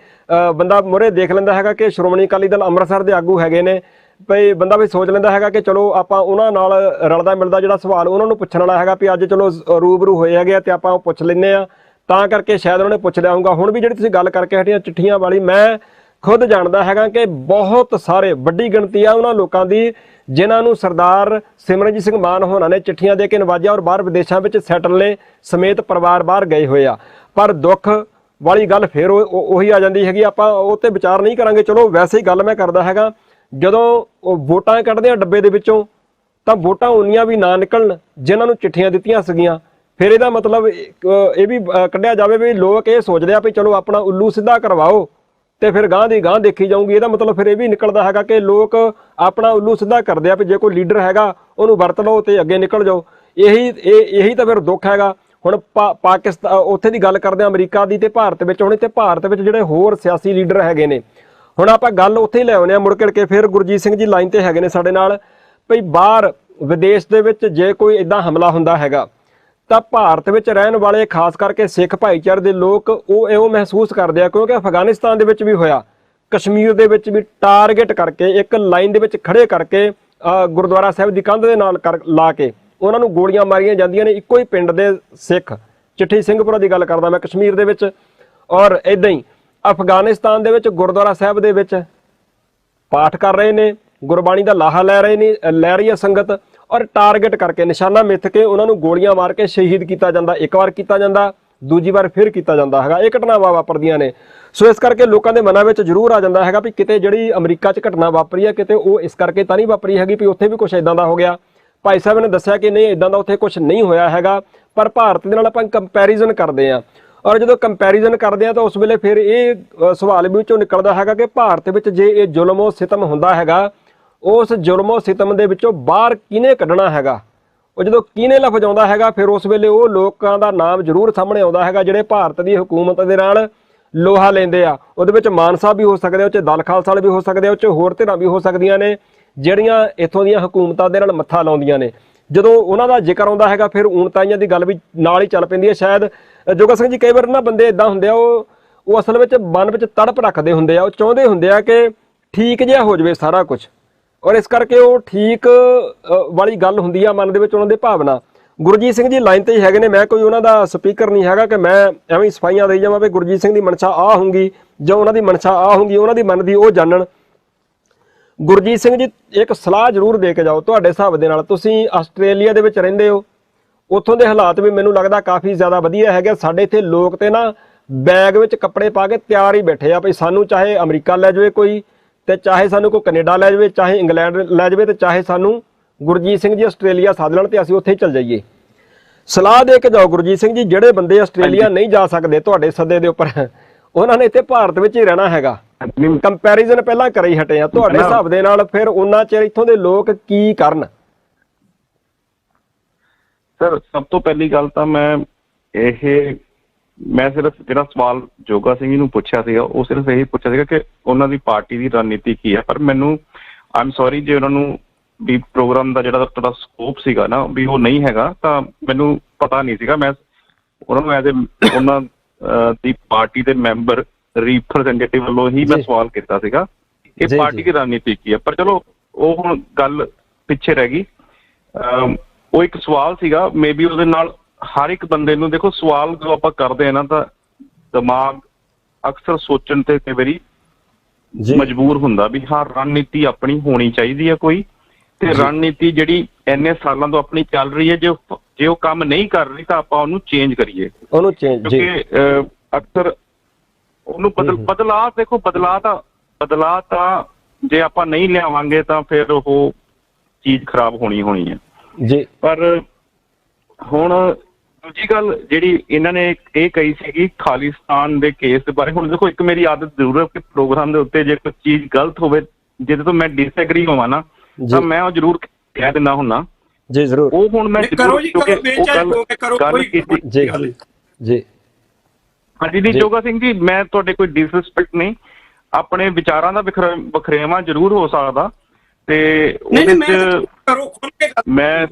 ਬੰਦਾ ਮੂਹਰੇ ਦੇਖ ਲੈਂਦਾ ਹੈਗਾ ਕਿ ਸ਼੍ਰੋਮਣੀ ਅਕਾਲੀ ਦਲ ਅੰਮ੍ਰਿਤਸਰ ਦੇ ਆਗੂ ਹੈਗੇ ਨੇ, ਭਈ ਬੰਦਾ ਵੀ ਸੋਚ ਲੈਂਦਾ ਹੈਗਾ ਕਿ ਚਲੋ ਆਪਾਂ ਉਹਨਾਂ ਨਾਲ ਰਲਦਾ ਮਿਲਦਾ ਜਿਹੜਾ ਸਵਾਲ ਉਹਨਾਂ ਨੂੰ ਪੁੱਛਣ ਵਾਲਾ ਹੈਗਾ ਵੀ ਅੱਜ ਚਲੋ ਰੂਬਰੂ ਹੋਏ ਹੈਗੇ ਤੇ ਆਪਾਂ ਪੁੱਛ ਲੈਂਦੇ ਆ, ਤਾਂ ਕਰਕੇ ਸ਼ਾਇਦ ਉਹਨਾਂ ਨੇ ਪੁੱਛ ਲਿਆ ਹੋਊਗਾ। ਹੁਣ ਵੀ ਜਿਹੜੀ ਤੁਸੀਂ ਗੱਲ ਕਰਕੇ ਹਟੀਆਂ ਚਿੱਠੀਆਂ ਵਾਲੀ, ਮੈਂ ਖੁਦ ਜਾਣਦਾ ਹੈਗਾ ਕਿ ਬਹੁਤ ਸਾਰੇ ਵੱਡੀ ਗਿਣਤੀ ਆ ਉਹਨਾਂ ਲੋਕਾਂ ਦੀ ਜਿਨ੍ਹਾਂ ਨੂੰ ਸਰਦਾਰ ਸਿਮਰਨਜੀਤ ਸਿੰਘ ਮਾਨ ਹੋਣਾ ਨੇ ਚਿੱਠੀਆਂ ਦੇ ਕੇ ਨਵਾਜਿਆ ਔਰ ਬਾਹਰ ਵਿਦੇਸ਼ਾਂ ਵਿੱਚ ਸੈਟਲ ਨੇ, ਸਮੇਤ ਪਰਿਵਾਰ ਬਾਹਰ ਗਏ ਹੋਏ ਆ। ਪਰ ਦੁੱਖ ਵਾਲੀ ਗੱਲ ਫਿਰ ਉਹੀ ਆ ਜਾਂਦੀ ਹੈਗੀ, ਆਪਾਂ ਉਹ ਤੇ ਵਿਚਾਰ ਨਹੀਂ ਕਰਾਂਗੇ। ਚਲੋ ਵੈਸੇ ਹੀ ਗੱਲ ਮੈਂ ਕਰਦਾ ਹੈਗਾ, ਜਦੋਂ ਉਹ ਵੋਟਾਂ ਕੱਢਦੇ ਆ ਡੱਬੇ ਦੇ ਵਿੱਚੋਂ ਤਾਂ ਵੋਟਾਂ ਉਨੀਆਂ ਵੀ ਨਾ ਨਿਕਲਣ ਜਿਨ੍ਹਾਂ ਨੂੰ ਚਿੱਠੀਆਂ ਦਿੱਤੀਆਂ ਸੀਗੀਆਂ। ਫਿਰ ਇਹਦਾ ਮਤਲਬ ਇਹ ਵੀ ਕੱਢਿਆ ਜਾਵੇ ਵੀ ਲੋਕ ਇਹ ਸੋਚਦੇ ਆ ਵੀ ਚਲੋ ਆਪਣਾ ਉੱਲੂ ਸਿੱਧਾ ਕਰਵਾਓ ਤੇ ਫਿਰ ਗਾਂ ਦੀ ਗਾਂ ਦੇਖੀ ਜਾਊਗੀ। ਇਹਦਾ ਮਤਲਬ ਫਿਰ ਇਹ ਵੀ ਨਿਕਲਦਾ ਹੈਗਾ ਕਿ ਲੋਕ ਆਪਣਾ ਉੱਲੂ ਸਿੱਧਾ ਕਰਦੇ ਆ ਵੀ ਜੇ ਕੋਈ ਲੀਡਰ ਹੈਗਾ ਉਹਨੂੰ ਵਰਤ ਲਓ ਤੇ ਅੱਗੇ ਨਿਕਲ ਜਾਓ। ਇਹੀ ਤਾਂ ਫਿਰ ਦੁੱਖ ਹੈਗਾ। ਹੁਣ ਪਾਕਿਸਤਾਨ ਉੱਥੇ ਦੀ ਗੱਲ ਕਰਦੇ ਆ ਅਮਰੀਕਾ ਦੀ ਤੇ ਭਾਰਤ ਵਿੱਚ, ਹੁਣ ਇੱਥੇ ਭਾਰਤ ਵਿੱਚ ਜਿਹੜੇ ਹੋਰ ਸਿਆਸੀ ਲੀਡਰ ਹੈਗੇ ਨੇ, ਹੁਣ ਆਪਾਂ ਗੱਲ ਉੱਥੇ ਹੀ ਲੈ ਆਉਂਦੇ ਆ ਮੁੜ ਕੇ। ਫਿਰ ਗੁਰਜੀਤ ਸਿੰਘ ਜੀ ਲਾਈਨ ਤੇ ਹੈਗੇ ਨੇ ਸਾਡੇ ਨਾਲ, ਭਈ ਬਾਹਰ ਵਿਦੇਸ਼ ਦੇ ਵਿੱਚ ਜੇ ਕੋਈ ਇਦਾਂ ਹਮਲਾ ਹੁੰਦਾ ਹੈਗਾ ਤਾਂ ਭਾਰਤ ਵਿੱਚ ਰਹਿਣ ਵਾਲੇ ਖਾਸ ਕਰਕੇ ਸਿੱਖ ਭਾਈਚਾਰੇ ਦੇ ਲੋਕ ਉਹ ਮਹਿਸੂਸ ਕਰਦੇ ਆ, ਕਿਉਂਕਿ ਅਫਗਾਨਿਸਤਾਨ ਦੇ ਵਿੱਚ ਵੀ ਹੋਇਆ, ਕਸ਼ਮੀਰ ਦੇ ਵਿੱਚ ਵੀ ਟਾਰਗੇਟ ਕਰਕੇ ਇੱਕ ਲਾਈਨ ਦੇ ਵਿੱਚ ਖੜੇ ਕਰਕੇ ਗੁਰਦੁਆਰਾ ਸਾਹਿਬ ਦੀ ਕੰਧ ਦੇ ਨਾਲ ਲਾ ਕੇ ਉਹਨਾਂ ਨੂੰ ਗੋਲੀਆਂ ਮਾਰੀਆਂ ਜਾਂਦੀਆਂ ਨੇ। ਇੱਕੋ ਹੀ ਪਿੰਡ ਦੇ ਸਿੱਖ, ਚਿੱਠੀ ਸਿੰਘਪੁਰਾ ਦੀ ਗੱਲ ਕਰਦਾ ਮੈਂ, ਕਸ਼ਮੀਰ ਦੇ ਵਿੱਚ। ਔਰ ਇਦਾਂ ਹੀ ਅਫਗਾਨਿਸਤਾਨ ਦੇ ਵਿੱਚ ਗੁਰਦੁਆਰਾ ਸਾਹਿਬ ਦੇ ਵਿੱਚ ਪਾਠ ਕਰ ਰਹੇ ਨੇ, ਗੁਰਬਾਣੀ ਦਾ ਲਾਹਾ ਲੈ ਰਹੀ ਹੈ ਸੰਗਤ, ਔਰ ਟਾਰਗੇਟ ਕਰਕੇ ਨਿਸ਼ਾਨਾ ਮਿੱਥ ਕੇ ਉਹਨਾਂ ਨੂੰ ਗੋਲੀਆਂ ਮਾਰ ਕੇ ਸ਼ਹੀਦ ਕੀਤਾ ਜਾਂਦਾ। ਇੱਕ ਵਾਰ ਕੀਤਾ ਜਾਂਦਾ, ਦੂਜੀ ਵਾਰ ਫਿਰ ਕੀਤਾ ਜਾਂਦਾ ਹੈਗਾ। ਇਹ ਘਟਨਾਵਾਂ ਵਾਪਰਦੀਆਂ ਨੇ। ਸੋ ਇਸ ਕਰਕੇ ਲੋਕਾਂ ਦੇ ਮਨਾਂ ਵਿੱਚ ਜ਼ਰੂਰ ਆ ਜਾਂਦਾ ਹੈਗਾ ਵੀ ਕਿਤੇ ਜਿਹੜੀ ਅਮਰੀਕਾ 'ਚ ਘਟਨਾ ਵਾਪਰੀ ਹੈ ਕਿਤੇ ਉਹ ਇਸ ਕਰਕੇ ਤਾਂ ਨਹੀਂ ਵਾਪਰੀ ਹੈਗੀ ਵੀ ਉੱਥੇ ਵੀ ਕੁਛ ਇਦਾਂ ਦਾ ਹੋ ਗਿਆ। ਭਾਈ ਸਾਹਿਬ ਨੇ ਦੱਸਿਆ ਕਿ ਨਹੀਂ ਇਦਾਂ ਦਾ ਉੱਥੇ ਕੁਛ ਨਹੀਂ ਹੋਇਆ ਹੈਗਾ, ਪਰ ਭਾਰਤ ਦੇ ਨਾਲ ਆਪਾਂ ਕੰਪੈਰੀਜ਼ਨ ਕਰਦੇ ਹਾਂ, ਔਰ ਜਦੋਂ ਕੰਪੈਰੀਜ਼ਨ ਕਰਦੇ ਆ ਤਾਂ ਉਸ ਵੇਲੇ ਫਿਰ ਇਹ ਸਵਾਲ ਵੀ ਵਿੱਚੋਂ ਨਿਕਲਦਾ ਹੈਗਾ ਕਿ ਭਾਰਤ ਵਿੱਚ ਜੇ ਇਹ ਜ਼ੁਲਮੋ ਸਿਤਮ ਹੁੰਦਾ ਹੈਗਾ, ਉਸ ਜ਼ੁਲਮੋ ਸਿਤਮ ਦੇ ਵਿੱਚੋਂ ਬਾਹਰ ਕਿਹਨੇ ਕੱਢਣਾ ਹੈਗਾ। ਉਹ ਜਦੋਂ ਕਿਹਨੇ ਲਫ਼ਜ਼ ਆਉਂਦਾ ਹੈਗਾ ਫਿਰ ਉਸ ਵੇਲੇ ਉਹ ਲੋਕਾਂ ਦਾ ਨਾਮ ਜ਼ਰੂਰ ਸਾਹਮਣੇ ਆਉਂਦਾ ਹੈਗਾ ਜਿਹੜੇ ਭਾਰਤ ਦੀ ਹਕੂਮਤ ਦੇ ਨਾਲ ਲੋਹਾ ਲੈਂਦੇ ਆ। ਉਹਦੇ ਵਿੱਚ ਮਾਨ ਸਾਹਿਬ ਵੀ ਹੋ ਸਕਦੇ, ਉਹ 'ਚ ਦਲ ਖਾਲਸਾ ਵਾਲੇ ਵੀ ਹੋ ਸਕਦੇ, ਉਹ 'ਚ ਹੋਰ ਧਿਰਾਂ ਵੀ ਹੋ ਸਕਦੀਆਂ ਨੇ ਜਿਹੜੀਆਂ ਇੱਥੋਂ ਦੀਆਂ ਹਕੂਮਤਾਂ ਦੇ ਨਾਲ ਮੱਥਾ ਲਾਉਂਦੀਆਂ ਨੇ। ਜਦੋਂ ਉਹਨਾਂ ਦਾ ਜ਼ਿਕਰ ਆਉਂਦਾ ਹੈਗਾ ਫਿਰ ਊਣਤਾਈਆਂ ਦੀ ਗੱਲ ਵੀ ਨਾਲ ਹੀ ਚੱਲ ਪੈਂਦੀ ਹੈ। ਸ਼ਾਇਦ ਜੋਗਾ ਸਿੰਘ ਜੀ ਕਈ ਵਾਰ ਨਾ ਬੰਦੇ ਇਦਾਂ ਹੁੰਦੇ ਆ, ਉਹ ਅਸਲ ਵਿੱਚ ਮਨ ਵਿੱਚ ਤੜਪ ਰੱਖਦੇ ਹੁੰਦੇ ਆ, ਉਹ ਚਾਹੁੰਦੇ ਹੁੰਦੇ ਆ ਕਿ ਠੀਕ ਜਿਹਾ ਹੋ ਜਾਵੇ ਸਾਰਾ ਕੁਝ, ਔਰ ਇਸ ਕਰਕੇ ਉਹ ਠੀਕ ਵਾਲੀ ਗੱਲ ਹੁੰਦੀ ਆ ਮਨ ਦੇ ਵਿੱਚ ਉਹਨਾਂ ਦੇ ਭਾਵਨਾ। ਗੁਰਜੀਤ ਸਿੰਘ ਜੀ ਲਾਈਨ ਤੇ ਹੀ ਹੈਗੇ ਨੇ, ਮੈਂ ਕੋਈ ਉਹਨਾਂ ਦਾ ਸਪੀਕਰ ਨਹੀਂ ਹੈਗਾ ਕਿ ਮੈਂ ਐਵੇਂ ਸਫਾਈਆਂ ਦੇਈ ਜਾਵਾਂ ਵੀ ਗੁਰਜੀਤ ਸਿੰਘ ਦੀ ਮਨਸ਼ਾ ਆ ਹੋਊਗੀ ਜਾਂ ਉਹਨਾਂ ਦੀ ਮਨਸ਼ਾ ਆ ਹੋਊਗੀ, ਉਹਨਾਂ ਦੀ ਮਨ ਦੀ ਉਹ ਜਾਣਨ। ਗੁਰਜੀਤ ਸਿੰਘ ਜੀ ਇੱਕ ਸਲਾਹ ਜ਼ਰੂਰ ਦੇ ਕੇ ਜਾਓ ਤੁਹਾਡੇ ਹਿਸਾਬ ਦੇ ਨਾਲ, ਤੁਸੀਂ ਆਸਟ੍ਰੇਲੀਆ ਦੇ ਵਿੱਚ ਰਹਿੰਦੇ ਹੋ, ਉੱਥੋਂ ਦੇ ਹਾਲਾਤ ਵੀ ਮੈਨੂੰ ਲੱਗਦਾ ਕਾਫੀ ਜ਼ਿਆਦਾ ਵਧੀਆ ਹੈਗੇ। ਸਾਡੇ ਇੱਥੇ ਲੋਕ ਤੇ ਨਾ ਬੈਗ ਵਿੱਚ ਕੱਪੜੇ ਪਾ ਕੇ ਤਿਆਰ ਹੀ ਬੈਠੇ ਆ ਵੀ ਸਾਨੂੰ ਚਾਹੇ ਅਮਰੀਕਾ ਲੈ ਜਾਵੇ ਕੋਈ, ਤੇ ਚਾਹੇ ਸਾਨੂੰ ਕੋਈ ਕੈਨੇਡਾ ਲੈ ਜਾਵੇ, ਚਾਹੇ ਇੰਗਲੈਂਡ ਲੈ ਜਾਵੇ, ਤੇ ਚਾਹੇ ਸਾਨੂੰ ਗੁਰਜੀਤ ਸਿੰਘ ਜੀ ਆਸਟ੍ਰੇਲੀਆ ਸੱਦ ਲੈਣ ਤੇ ਅਸੀਂ ਉੱਥੇ ਹੀ ਚੱਲ ਜਾਈਏ। ਸਲਾਹ ਦੇ ਕੇ ਜਾਓ ਗੁਰਜੀਤ ਸਿੰਘ ਜੀ, ਜਿਹੜੇ ਬੰਦੇ ਆਸਟ੍ਰੇਲੀਆ ਨਹੀਂ ਜਾ ਸਕਦੇ ਤੁਹਾਡੇ ਸੱਦੇ ਦੇ ਉੱਪਰ, ਉਹਨਾਂ ਨੇ ਇੱਥੇ ਭਾਰਤ ਵਿੱਚ ਹੀ ਰਹਿਣਾ ਹੈਗਾ। ਕੰਪੈਰੀਜ਼ਨ ਪਹਿਲਾਂ ਕਰੀ ਹੀ ਹਟੇ ਆ, ਤੁਹਾਡੇ ਹਿਸਾਬ ਦੇ ਨਾਲ ਫਿਰ ਉਹਨਾਂ ਚਿਰ ਇੱਥੋਂ ਦੇ ਲੋਕ ਕੀ ਕਰਨ? ਸਰ ਸਭ ਤੋਂ ਪਹਿਲੀ ਗੱਲ ਤਾਂ ਮੈਂ ਸਿਰਫ ਜਿਹੜਾ ਸਵਾਲ ਜੋਗਾ ਸਿੰਘ ਜੀ ਨੂੰ ਪੁੱਛਿਆ ਸੀਗਾ ਉਹ ਸਿਰਫ ਇਹੀ ਪੁੱਛਿਆ ਸੀਗਾ ਕਿ ਉਹਨਾਂ ਦੀ ਪਾਰਟੀ ਦੀ ਰਣਨੀਤੀ ਕੀ ਹੈ। ਪਰ ਮੈਨੂੰ ਆਈ ਐਮ ਸੌਰੀ ਜੇ ਉਹਨਾਂ ਨੂੰ ਵੀ ਪ੍ਰੋਗਰਾਮ ਦਾ ਜਿਹੜਾ ਤੁਹਾਡਾ ਸਕੋਪ ਸੀਗਾ ਨਾ ਵੀ ਉਹ ਨਹੀਂ ਹੈਗਾ, ਤਾਂ ਮੈਨੂੰ ਪਤਾ ਨਹੀਂ ਸੀਗਾ। ਮੈਂ ਉਹਨਾਂ ਨੂੰ ਐਜ਼ ਉਹਨਾਂ ਦੀ ਪਾਰਟੀ ਦੇ ਮੈਂਬਰ ਰਿਪਰੈਜ਼ੈਂਟੇਟਿਵ ਵੱਲੋਂ ਹੀ ਮੈਂ ਸਵਾਲ ਕੀਤਾ ਸੀਗਾ ਕਿ ਪਾਰਟੀ ਦੀ ਰਣਨੀਤੀ ਕੀ ਹੈ। ਪਰ ਚਲੋ ਉਹ ਹੁਣ ਗੱਲ ਪਿੱਛੇ ਰਹਿ ਗਈ। ਉਹ ਇੱਕ ਸਵਾਲ ਸੀਗਾ, ਮੇਬੀ ਉਹਦੇ ਨਾਲ ਹਰ ਇੱਕ ਬੰਦੇ ਨੂੰ, ਦੇਖੋ ਸਵਾਲ ਜੋ ਆਪਾਂ ਕਰਦੇ ਆ ਨਾ ਤਾਂ ਦਿਮਾਗ ਅਕਸਰ ਸੋਚਣ ਤੇ ਕਈ ਵਾਰੀ ਮਜਬੂਰ ਹੁੰਦਾ ਵੀ ਹਾਂ ਰਣਨੀਤੀ ਆਪਣੀ ਹੋਣੀ ਚਾਹੀਦੀ ਹੈ ਕੋਈ, ਤੇ ਰਣਨੀਤੀ ਜਿਹੜੀ ਇੰਨੇ ਸਾਲਾਂ ਤੋਂ ਆਪਣੀ ਚੱਲ ਰਹੀ ਹੈ, ਜੇ ਉਹ ਕੰਮ ਨਹੀਂ ਕਰ ਰਹੀ ਤਾਂ ਆਪਾਂ ਉਹਨੂੰ ਚੇਂਜ ਕਰੀਏ, ਉਹਨੂੰ ਚੇਂਜ। ਕਿਉਂਕਿ ਅਕਸਰ ਉਹਨੂੰ ਬਦਲਾਅ ਦੇਖੋ ਬਦਲਾਅ ਤਾਂ ਜੇ ਆਪਾਂ ਨਹੀਂ ਲਿਆਵਾਂਗੇ ਤਾਂ ਫਿਰ ਉਹ ਚੀਜ਼ ਖਰਾਬ ਹੋਣੀ ਹੈ ਜੀ। ਪਰ ਹੁਣ ਦੂਜੀ ਗੱਲ ਜਿਹੜੀ ਇਹਨਾਂ ਨੇ ਇਹ ਕਹੀ ਸੀਗੀ ਖਾਲਿਸਤਾਨ ਦੇ ਕੇਸ ਦੇ ਬਾਰੇ, ਹੁਣ ਦੇਖੋ ਇੱਕ ਮੇਰੀ ਆਦਤ ਜ਼ਰੂਰ ਹੈ ਕਿ ਪ੍ਰੋਗਰਾਮ ਦੇ ਉੱਤੇ ਜੇ ਕੋਈ ਚੀਜ਼ ਗਲਤ ਹੋਵੇ, ਜਿਹਦੇ ਤੋਂ ਮੈਂ ਡਿਸਐਗਰੀ ਹੋਵਾਂ ਨਾ, ਤਾਂ ਮੈਂ ਉਹ ਜ਼ਰੂਰ ਕਹਿ ਦਿੰਦਾ ਹੁੰਨਾ ਜੀ। ਜ਼ਰੂਰ ਉਹ ਹੁਣ ਮੈਂ ਕਰੋ ਜੀ, ਕਰੋ ਗੱਲ ਕੀਤੀ ਜੀ ਜੀ। ਹਾਂਜੀ ਜੀ ਜੋਗਾ ਸਿੰਘ ਜੀ, ਮੈਂ ਤੁਹਾਡੇ ਕੋਈ ਡਿਸਰਿਸਪੈਕਟ ਨਹੀਂ, ਆਪਣੇ ਵਿਚਾਰਾਂ ਦਾ ਵਖਰੇਵਾਂ ਜ਼ਰੂਰ ਹੋ ਸਕਦਾ, ਤੇ ਉਹਦੇ ਚ ਮੈਂ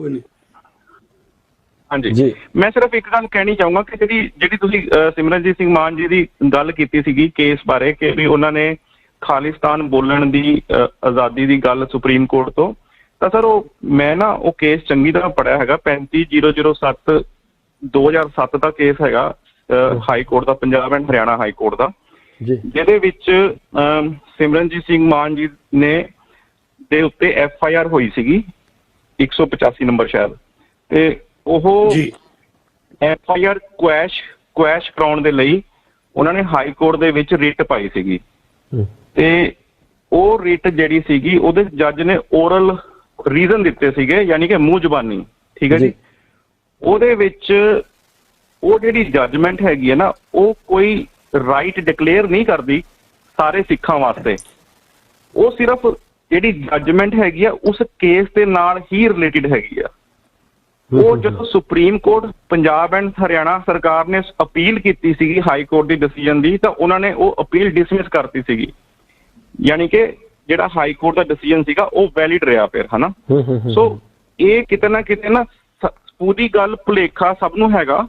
ਹਾਂਜੀ ਮੈਂ ਸਿਰਫ ਇੱਕ ਗੱਲ ਕਹਿਣੀ ਚਾਹੂੰਗਾ ਕਿ ਜਿਹੜੀ ਤੁਸੀਂ ਸਿਮਰਨਜੀਤ ਸਿੰਘ ਮਾਨ ਜੀ ਦੀ ਗੱਲ ਕੀਤੀ ਸੀਗੀ ਕੇਸ ਬਾਰੇ ਕਿ ਵੀ ਉਹਨਾਂ ਨੇ ਖਾਲਿਸਤਾਨ ਬੋਲਣ ਦੀ ਆਜ਼ਾਦੀ ਦੀ ਗੱਲ ਸੁਪਰੀਮ ਕੋਰਟ ਤੋਂ, ਤਾਂ ਸਰ ਮੈਂ ਨਾ ਉਹ ਕੇਸ ਚੰਗੀ ਤਰ੍ਹਾਂ ਪੜ੍ਹਿਆ ਹੈਗਾ। 35-007 2007 ਦਾ ਕੇਸ ਹੈਗਾ ਹਾਈ ਕੋਰਟ ਦਾ, Punjab and Haryana high court ਦਾ, ਜਿਹਦੇ ਵਿੱਚ ਸਿਮਰਨਜੀਤ ਸਿੰਘ ਮਾਨ ਜੀ ਨੇ ਦੇ ਉੱਤੇ FIR ਹੋਈ ਸੀਗੀ 185 ਨੰਬਰ ਸ਼ਾਇਦ, ਤੇ ਉਹ FIR ਕੁਐਸ਼ ਕਰਾਉਣ ਦੇ ਲਈ ਉਹਨਾਂ ਨੇ ਹਾਈ ਕੋਰਟ ਦੇ ਵਿੱਚ ਰਿਟ ਪਾਈ ਸੀਗੀ, ਤੇ ਉਹ ਰਿਟ ਜਿਹੜੀ ਸੀਗੀ ਉਹਦੇ ਜੱਜ ਨੇ ਓਰਲ ਰੀਜ਼ਨ ਦਿੱਤੇ ਸੀਗੇ, ਯਾਨੀ ਕਿ ਮੂੰਹ ਜ਼ਬਾਨੀ, ਠੀਕ ਹੈ ਜੀ। ਉਹਦੇ ਵਿੱਚ ਉਹ ਜਿਹੜੀ ਜੱਜਮੈਂਟ ਹੈਗੀ ਹੈ ਨਾ, ਉਹ ਕੋਈ ਰਾਈਟ ਡਿਕਲੇਅਰ ਨਹੀਂ ਕਰਦੀ ਸਾਰੇ ਸਿੱਖਾਂ ਵਾਸਤੇ, ਉਹ ਸਿਰਫ ਜਿਹੜੀ ਜੱਜਮੈਂਟ ਹੈਗੀ ਆ ਉਸ ਕੇਸ ਦੇ ਨਾਲ ਹੀ ਰਿਲੇਟਿਡ ਹੈਗੀ ਆ। ਉਹ ਜਦੋਂ supreme court Punjab and Haryana ਸਰਕਾਰ ਨੇ ਅਪੀਲ ਕੀਤੀ ਸੀਗੀ ਹਾਈ ਕੋਰਟ ਦੀ ਡਿਸੀਜਨ ਦੀ, ਤਾਂ ਉਹਨਾਂ ਨੇ ਉਹ ਅਪੀਲ ਡਿਸਮਿਸ ਕਰਤੀ ਸੀਗੀ, ਯਾਨੀ ਕਿ ਜਿਹੜਾ ਹਾਈ ਕੋਰਟ ਦਾ ਡਿਸੀਜਨ ਸੀਗਾ ਉਹ ਵੈਲਿਡ ਰਿਹਾ ਫਿਰ, ਹਨਾ। ਸੋ ਇਹ ਕਿਤੇ ਨਾ ਪੂਰੀ ਗੱਲ ਭੁਲੇਖਾ ਸਭ ਨੂੰ ਹੈਗਾ,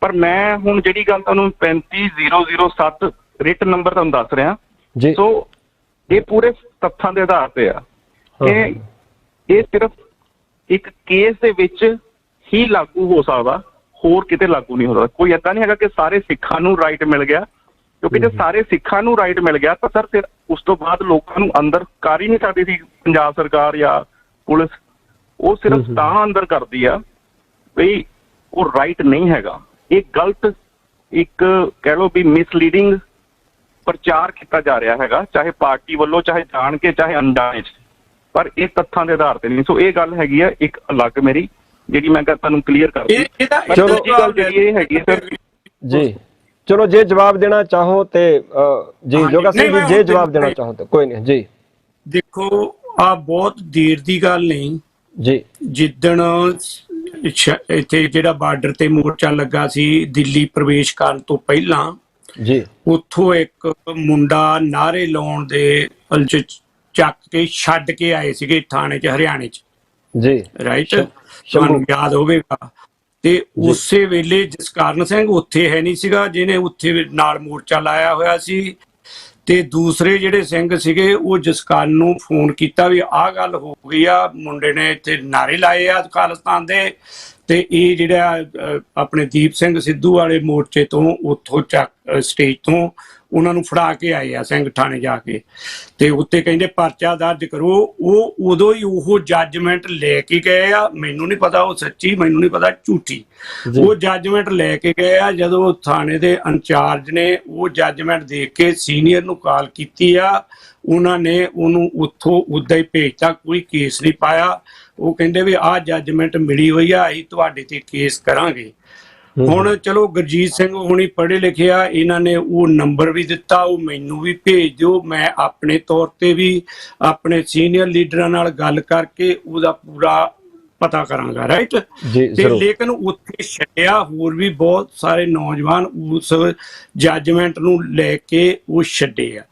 ਪਰ ਮੈਂ ਹੁਣ ਜਿਹੜੀ ਗੱਲ ਤੁਹਾਨੂੰ 35-007 ਰਿਟ ਨੰਬਰ ਤੁਹਾਨੂੰ ਦੱਸ ਰਿਹਾ, ਸੋ ਇਹ ਪੂਰੇ ਤੱਥਾਂ ਦੇ ਆਧਾਰ ਤੇ ਆ ਕਿ ਇਹ ਸਿਰਫ ਇੱਕ ਕੇਸ ਦੇ ਵਿੱਚ ਹੀ ਲਾਗੂ ਹੋ ਸਕਦਾ, ਹੋਰ ਕਿਤੇ ਲਾਗੂ ਨਹੀਂ ਹੋ ਸਕਦਾ। ਕੋਈ ਏਦਾਂ ਨਹੀਂ ਹੈਗਾ ਕਿ ਸਾਰੇ ਸਿੱਖਾਂ ਨੂੰ ਰਾਈਟ ਮਿਲ ਗਿਆ, ਕਿਉਂਕਿ ਜੇ ਸਾਰੇ ਸਿੱਖਾਂ ਨੂੰ ਰਾਈਟ ਮਿਲ ਗਿਆ ਤਾਂ ਸਰ ਫਿਰ ਉਸ ਤੋਂ ਬਾਅਦ ਲੋਕਾਂ ਨੂੰ ਅੰਦਰ ਕਰ ਹੀ ਨਹੀਂ ਸਕਦੀ ਸੀ ਪੰਜਾਬ ਸਰਕਾਰ ਜਾਂ ਪੁਲਿਸ। ਉਹ ਸਿਰਫ ਤਾਂ ਅੰਦਰ ਕਰਦੀ ਆ ਬਈ ਉਹ ਰਾਈਟ ਨਹੀਂ ਹੈਗਾ। ਇਹ ਗਲਤ ਇੱਕ ਕਹਿ ਲਓ ਵੀ ਮਿਸਲੀਡਿੰਗ ਪ੍ਰਚਾਰ ਕੀਤਾ ਜਾ ਰਿਹਾ ਹੈਗਾ, ਚਾਹੇ ਪਾਰਟੀ ਵੱਲੋਂ, ਚਾਹੇ ਜਾਣ ਕੇ, ਚਾਹੇ ਅਣਜਾਣੇ ਚ, ਪਰ ਇਹ ਤੱਥਾਂ ਦੇ ਆਧਾਰ ਤੇ ਨਹੀਂ। ਸੋ ਇਹ ਗੱਲ ਹੈਗੀ ਆ ਇੱਕ ਅਲੱਗ ਮੇਰੀ, ਜਿਹੜੀ ਮੈਂ ਤੁਹਾਨੂੰ ਕਲੀਅਰ ਕਰ ਦਿੱਤੀ। ਚਲੋ ਗੱਲ ਜਿਹੜੀ ਇਹ ਹੈਗੀ ਹੈ ਸਰ ਜੀ, ਚਲੋ ਜੇ ਜਵਾਬ ਦੇਣਾ ਚਾਹੋ ਤੇ ਜੀ ਜੋਗਾ ਸਿੰਘ ਜੀ, ਜੇ ਜਵਾਬ ਦੇਣਾ ਚਾਹੋ ਤਾਂ ਕੋਈ ਨਹੀਂ ਜੀ। ਦੇਖੋ ਆ ਬਹੁਤ ਦੇਰ ਦੀ ਗੱਲ ਨਹੀਂ ਜੀ, ਜਿੱਦਣ ਇੱਥੇ ਜਿਹੜਾ ਬਾਰਡਰ ਤੇ ਮੋਰਚਾ ਲੱਗਾ ਸੀ ਦਿੱਲੀ ਪ੍ਰਵੇਸ਼ ਕਰਨ ਤੋਂ ਪਹਿਲਾਂ ਜੀ, ਉੱਥੋਂ ਇੱਕ ਮੁੰਡਾ ਨਾਅਰੇ ਲਾਉਣ ਦੇ ਚੱਕ ਕੇ ਛੱਡ ਕੇ ਆਏ ਸੀਗੇ ਥਾਣੇ 'ਚ ਹਰਿਆਣੇ 'ਚ ਜੀ, ਰਾਈਟ, ਤੁਹਾਨੂੰ ਯਾਦ ਹੋਵੇਗਾ। ਤੇ ਉਸੇ ਵੇਲੇ ਜਸਕਰਨ ਸਿੰਘ ਉੱਥੇ ਹੈ ਨਹੀਂ ਸੀਗਾ ਜਿਹਨੇ ਉੱਥੇ ਨਾਲ ਮੋਰਚਾ ਲਾਇਆ ਹੋਇਆ ਸੀ, ਤੇ ਦੂਸਰੇ ਜਿਹੜੇ ਸਿੰਘ ਸੀਗੇ ਉਹ ਜਸਕਰਨ ਨੂੰ ਫੋਨ ਕੀਤਾ ਵੀ ਆਹ ਗੱਲ ਹੋ ਗਈ ਆ, ਮੁੰਡੇ ਨੇ ਇੱਥੇ ਨਾਅਰੇ ਲਾਏ ਆ ਖਾਲਿਸਤਾਨ ਦੇ, ਤੇ ਇਹ ਜਿਹੜਾ ਆਪਣੇ ਦੀਪ ਸਿੰਘ ਸਿੱਧੂ ਵਾਲੇ ਮੋਰਚੇ ਤੋਂ ਉੱਥੋਂ ਸਟੇਜ ਤੋਂ ਉਹਨਾਂ ਨੂੰ ਫੜਾ ਕੇ ਆਏ ਆ ਸਿੰਘ ਥਾਣੇ ਜਾ ਕੇ, ਤੇ ਉੱਤੇ ਕਹਿੰਦੇ ਪਰਚਾ ਦਰਜ ਕਰੋ। ਉਹ ਉਦੋਂ ਹੀ ਉਹ ਜੱਜਮੈਂਟ ਲੈ ਕੇ ਗਏ ਆ, ਮੈਨੂੰ ਨਹੀਂ ਪਤਾ ਉਹ ਸੱਚੀ, ਮੈਨੂੰ ਨਹੀਂ ਪਤਾ ਝੂਠੀ। ਉਹ ਜੱਜਮੈਂਟ ਲੈ ਕੇ ਗਏ ਆ। ਜਦੋਂ ਥਾਣੇ ਦੇ ਇੰਚਾਰਜ ਨੇ ਉਹ ਜੱਜਮੈਂਟ ਦੇਖ ਕੇ ਸੀਨੀਅਰ ਨੂੰ ਕਾਲ ਕੀਤੀ ਆ, ਉਹਨਾਂ ਨੇ ਉਹਨੂੰ ਉੱਥੋਂ ਉੱਦਾਂ ਹੀ ਭੇਜਤਾ, ਕੋਈ ਕੇਸ ਨਹੀਂ ਪਾਇਆ। ਉਹ ਕਹਿੰਦੇ ਵੀ ਆਹ ਜੱਜਮੈਂਟ ਮਿਲੀ ਹੋਈ ਆ, ਅਸੀਂ ਤੁਹਾਡੇ ਤੇ ਕੇਸ ਕਰਾਂਗੇ। ਹੁਣ ਚਲੋ ਗੁਰਜੀਤ ਸਿੰਘ ਹੁਣੀ ਪੜ੍ਹੇ ਲਿਖੇ ਆ, ਇਹਨਾਂ ਨੇ ਉਹ ਨੰਬਰ ਵੀ ਦਿੱਤਾ, ਉਹ ਮੈਨੂੰ ਵੀ ਭੇਜ ਦਿਓ, ਮੈਂ ਆਪਣੇ ਤੌਰ ਤੇ ਵੀ ਆਪਣੇ ਸੀਨੀਅਰ ਲੀਡਰਾਂ ਨਾਲ ਗੱਲ ਕਰਕੇ ਉਹਦਾ ਪੂਰਾ ਪਤਾ ਕਰਾਂਗਾ। ਰਾਈਟ ਤੇ ਲੇਕਿਨ ਉੱਥੇ ਛੱਡਿਆ ਹੋਰ ਵੀ ਬਹੁਤ ਸਾਰੇ ਨੌਜਵਾਨ ਉਸ ਜੱਜਮੈਂਟ ਨੂੰ ਲੈ ਕੇ ਉਹ ਛੱਡੇ ਆ।